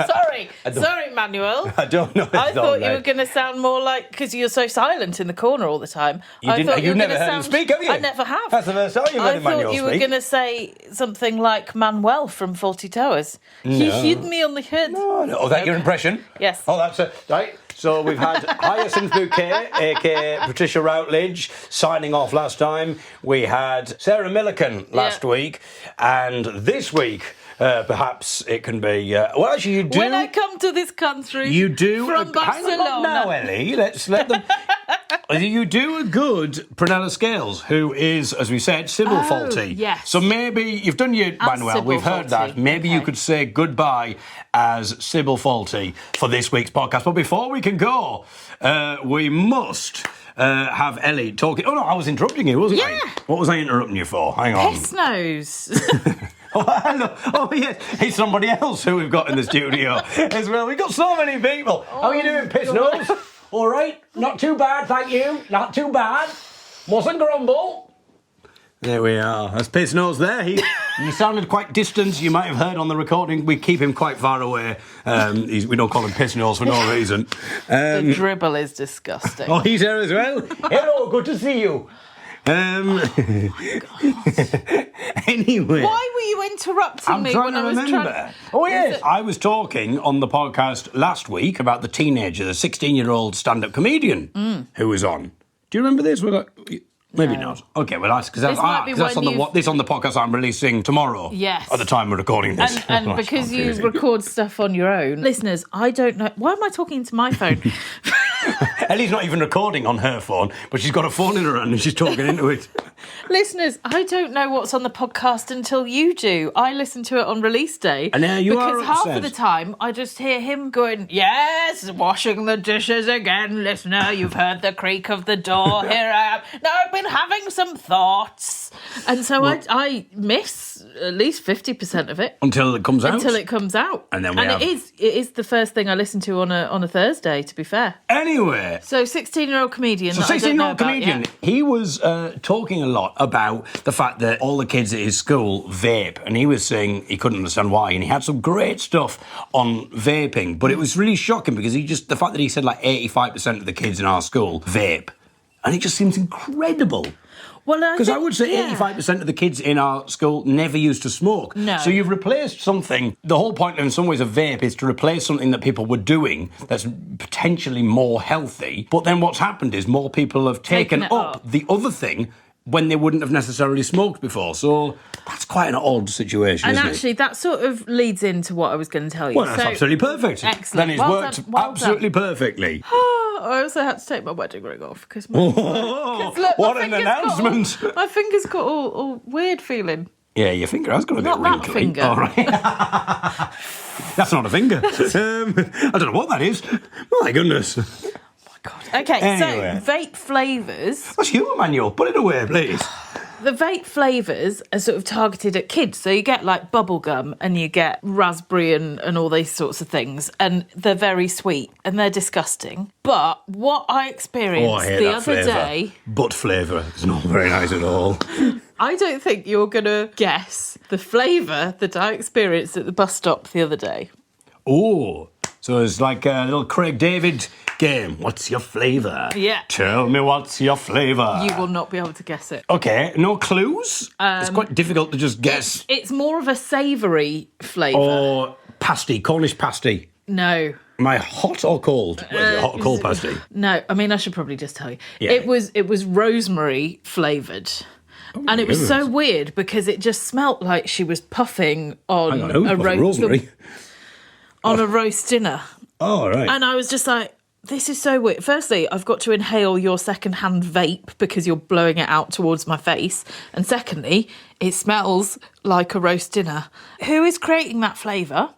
[SPEAKER 3] Sorry, Manuel.
[SPEAKER 1] I don't know.
[SPEAKER 3] I thought you were going to sound more like, because you're so silent in the corner all the time.
[SPEAKER 1] You've never heard him speak, have you?
[SPEAKER 3] I never have.
[SPEAKER 1] That's the first time you've heard Emmanuel
[SPEAKER 3] I thought you were
[SPEAKER 1] speak.
[SPEAKER 3] going to say something like Manuel from Fawlty Towers. He hit me on the head.
[SPEAKER 1] No. Oh, that your impression?
[SPEAKER 3] Yes.
[SPEAKER 1] Oh, that's it. Right. So we've had Hyacinth Bouquet, a.k.a. Patricia Routledge, signing off last time. We had Sarah Millican last week. And this week, perhaps it can be... well, actually, you do...
[SPEAKER 3] When I come to this country
[SPEAKER 1] You do...
[SPEAKER 3] from Barcelona...
[SPEAKER 1] Hang on now, Ellie. Let's let them... You do a good Prunella Scales, who is, as we said, Sybil Fawlty.
[SPEAKER 3] Yes.
[SPEAKER 1] So maybe you've done your Manuel.
[SPEAKER 3] Sybil
[SPEAKER 1] We've heard
[SPEAKER 3] Fawlty.
[SPEAKER 1] that. Maybe you could say goodbye as Sybil Fawlty for this week's podcast. But before we can go, we must have Ellie talking. Oh no, I was interrupting you, wasn't I? What was I interrupting you for? Hang on.
[SPEAKER 3] Piss nose.
[SPEAKER 1] Oh, hello. Oh, yes. It's somebody else who we've got in the studio as well. We've got so many people. How are you doing, Piss Nose? All right. Not too bad, thank you. Not too bad. Mustn't grumble. There we are. That's Piss Nose there. He sounded quite distant. You might have heard on the recording. We keep him quite far away. We don't call him Piss Nose for no reason.
[SPEAKER 3] The dribble is disgusting.
[SPEAKER 1] Oh, he's there as well. Hello, good to see you.
[SPEAKER 3] Oh my God.
[SPEAKER 1] Anyway.
[SPEAKER 3] Why were you interrupting me when I was trying?
[SPEAKER 1] Oh, yes. I was talking on the podcast last week about the teenager, the 16-year-old stand-up comedian who was on. Do you remember this? Maybe not. Okay, well, that's because that's on the podcast I'm releasing tomorrow.
[SPEAKER 3] Yes.
[SPEAKER 1] At the time we're recording this.
[SPEAKER 3] And because you record stuff on your own. Listeners, I don't know. Why am I talking into my phone?
[SPEAKER 1] Ellie's not even recording on her phone, but she's got a phone in her hand and she's talking into it.
[SPEAKER 3] Listeners, I don't know what's on the podcast until you do. I listen to it on release day.
[SPEAKER 1] And now you are
[SPEAKER 3] because half
[SPEAKER 1] upset.
[SPEAKER 3] of the time I just hear him going, yes, washing the dishes again, listener. You've heard the creak of the door. Here I am. Now I've been having some thoughts. And so I miss at least 50% of it.
[SPEAKER 1] Until it comes out?
[SPEAKER 3] Until it comes out.
[SPEAKER 1] And then
[SPEAKER 3] it is the first thing I listen to on a Thursday, to be fair.
[SPEAKER 1] Anyway.
[SPEAKER 3] So 16-year-old comedian.
[SPEAKER 1] So 16-year-old comedian, he was talking a lot about the fact that all the kids at his school vape, and he was saying he couldn't understand why, and he had some great stuff on vaping, but it was really shocking because the fact that he said like 85% of the kids in our school vape, and it just seems incredible.
[SPEAKER 3] Well,
[SPEAKER 1] because I would say 85% of the kids in our school never used to smoke.
[SPEAKER 3] No.
[SPEAKER 1] So you've replaced something. The whole point, in some ways, of vape is to replace something that people were doing that's potentially more healthy. But then what's happened is more people have taken up the other thing when they wouldn't have necessarily smoked before. So that's quite an odd situation,
[SPEAKER 3] and
[SPEAKER 1] isn't it?
[SPEAKER 3] actually, that sort of leads into what I was going to tell you.
[SPEAKER 1] Well, that's absolutely perfect.
[SPEAKER 3] Excellent.
[SPEAKER 1] Then it's worked absolutely perfectly.
[SPEAKER 3] I also had to take my wedding ring off because look,
[SPEAKER 1] what an announcement!
[SPEAKER 3] My finger's got all weird feeling.
[SPEAKER 1] Yeah, your finger has got a bit
[SPEAKER 3] Not
[SPEAKER 1] wrinkly.
[SPEAKER 3] that finger.
[SPEAKER 1] All right. That's not a finger. I don't know what that is. My goodness.
[SPEAKER 3] God. Okay,
[SPEAKER 1] anyway.
[SPEAKER 3] So vape flavours.
[SPEAKER 1] That's you, Emanuel. Put it away, please.
[SPEAKER 3] The vape flavours are sort of targeted at kids. So you get like bubblegum and you get raspberry and all these sorts of things. And they're very sweet and they're disgusting. But what I experienced the other day...
[SPEAKER 1] Butt flavour. It's not very nice at all.
[SPEAKER 3] I don't think you're going to guess the flavour that I experienced at the bus stop the other day.
[SPEAKER 1] Oh, so it's like a little Craig David game. What's your flavour?
[SPEAKER 3] Yeah.
[SPEAKER 1] Tell me what's your flavour.
[SPEAKER 3] You will not be able to guess it.
[SPEAKER 1] Okay, no clues? It's quite difficult to just guess.
[SPEAKER 3] It's more of a savoury flavour.
[SPEAKER 1] Or pasty, Cornish pasty.
[SPEAKER 3] No.
[SPEAKER 1] Am I hot or cold? What is it, hot or cold pasty?
[SPEAKER 3] No, I mean, I should probably just tell you.
[SPEAKER 1] Yeah.
[SPEAKER 3] It was rosemary flavoured.
[SPEAKER 1] Oh,
[SPEAKER 3] and it was so weird because it just smelt like she was puffing on
[SPEAKER 1] rosemary.
[SPEAKER 3] On a roast dinner.
[SPEAKER 1] Oh, right.
[SPEAKER 3] And I was just like, this is so weird. Firstly, I've got to inhale your second-hand vape because you're blowing it out towards my face. And secondly, it smells like a roast dinner. Who is creating that flavour?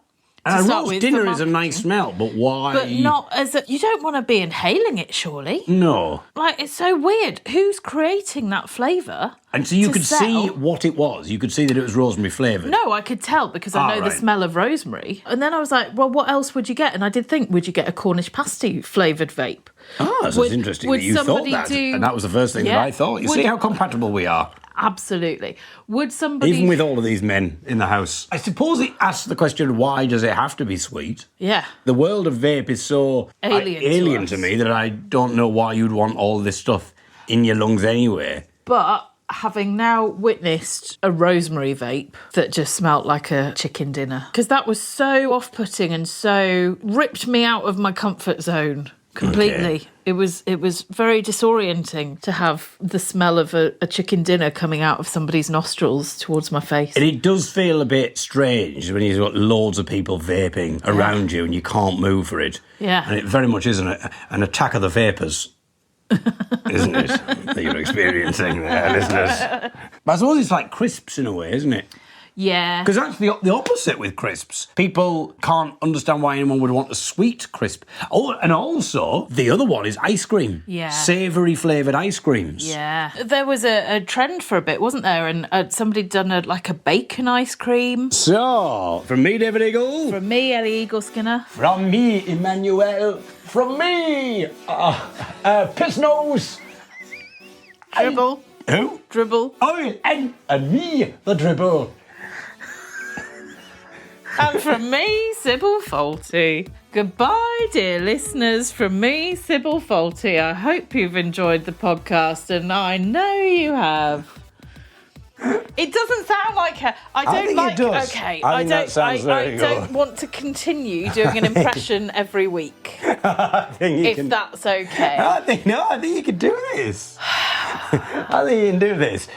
[SPEAKER 1] A roast dinner is a nice smell, but why?
[SPEAKER 3] But not as a... You don't want to be inhaling it, surely.
[SPEAKER 1] No.
[SPEAKER 3] Like, it's so weird. Who's creating that flavour?
[SPEAKER 1] And so you could see what it was. You could see that it was rosemary flavoured.
[SPEAKER 3] No, I could tell because I know the smell of rosemary. And then I was like, well, what else would you get? And I did think, would you get a Cornish pasty flavoured vape?
[SPEAKER 1] Ah, so it's interesting that you thought that. And that was the first thing that I thought. You see how compatible we are.
[SPEAKER 3] Absolutely. Would somebody...
[SPEAKER 1] Even with all of these men in the house. I suppose it asks the question, why does it have to be sweet?
[SPEAKER 3] Yeah.
[SPEAKER 1] The world of vape is so alien to me that I don't know why you'd want all this stuff in your lungs anyway.
[SPEAKER 3] But having now witnessed a rosemary vape that just smelt like a chicken dinner, because that was so off-putting and so ripped me out of my comfort zone. Completely. Okay. It was very disorienting to have the smell of a chicken dinner coming out of somebody's nostrils towards my face.
[SPEAKER 1] And it does feel a bit strange when you've got loads of people vaping around you and you can't move for it.
[SPEAKER 3] Yeah.
[SPEAKER 1] And it very much is an attack of the vapours, isn't it, that you're experiencing there, listeners? But I suppose it's like crisps in a way, isn't it?
[SPEAKER 3] Yeah.
[SPEAKER 1] Because that's the opposite with crisps. People can't understand why anyone would want a sweet crisp. Oh, and also, the other one is ice cream.
[SPEAKER 3] Yeah.
[SPEAKER 1] Savoury flavoured ice creams.
[SPEAKER 3] Yeah. There was a trend for a bit, wasn't there? And somebody'd done a bacon ice cream.
[SPEAKER 1] So, from me, David Eagle.
[SPEAKER 3] From me, Ellie Eagle Skinner.
[SPEAKER 6] From me, Emanuel. From me, Piss Nose.
[SPEAKER 3] Dribble.
[SPEAKER 1] Who?
[SPEAKER 3] Dribble.
[SPEAKER 6] Oh, and me, the Dribble.
[SPEAKER 3] And from me, Sybil Faulty. Goodbye, dear listeners. From me, Sybil Faulty. I hope you've enjoyed the podcast, and I know you have. It doesn't sound like her. I
[SPEAKER 1] think it does.
[SPEAKER 3] Okay,
[SPEAKER 1] I think that sounds very
[SPEAKER 3] I
[SPEAKER 1] good.
[SPEAKER 3] don't want to continue doing an impression every week.
[SPEAKER 1] I think you
[SPEAKER 3] If that's okay.
[SPEAKER 1] I think you can do this. I think you can do this.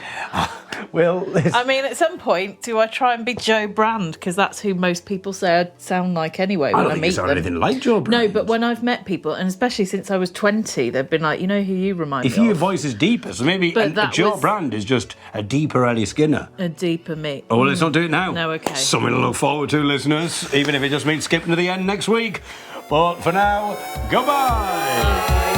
[SPEAKER 1] Well,
[SPEAKER 3] I mean, at some point, do I try and be Joe Brand? Because that's who most people say I sound like anyway
[SPEAKER 1] I
[SPEAKER 3] when
[SPEAKER 1] don't
[SPEAKER 3] I
[SPEAKER 1] think
[SPEAKER 3] meet
[SPEAKER 1] you sound
[SPEAKER 3] them.
[SPEAKER 1] anything like Joe Brand.
[SPEAKER 3] No, but when I've met people, and especially since I was 20, they've been like, you know who you remind
[SPEAKER 1] If
[SPEAKER 3] me
[SPEAKER 1] your
[SPEAKER 3] of?
[SPEAKER 1] voice is deeper, so maybe
[SPEAKER 3] But
[SPEAKER 1] a
[SPEAKER 3] that
[SPEAKER 1] Joe
[SPEAKER 3] was-
[SPEAKER 1] Brand is just a deeper Ellie Skinner.
[SPEAKER 3] A deeper me.
[SPEAKER 1] Oh, well, let's not do it now.
[SPEAKER 3] No, okay.
[SPEAKER 1] Something to look forward to, listeners, even if it just means skipping to the end next week. But for now, goodbye.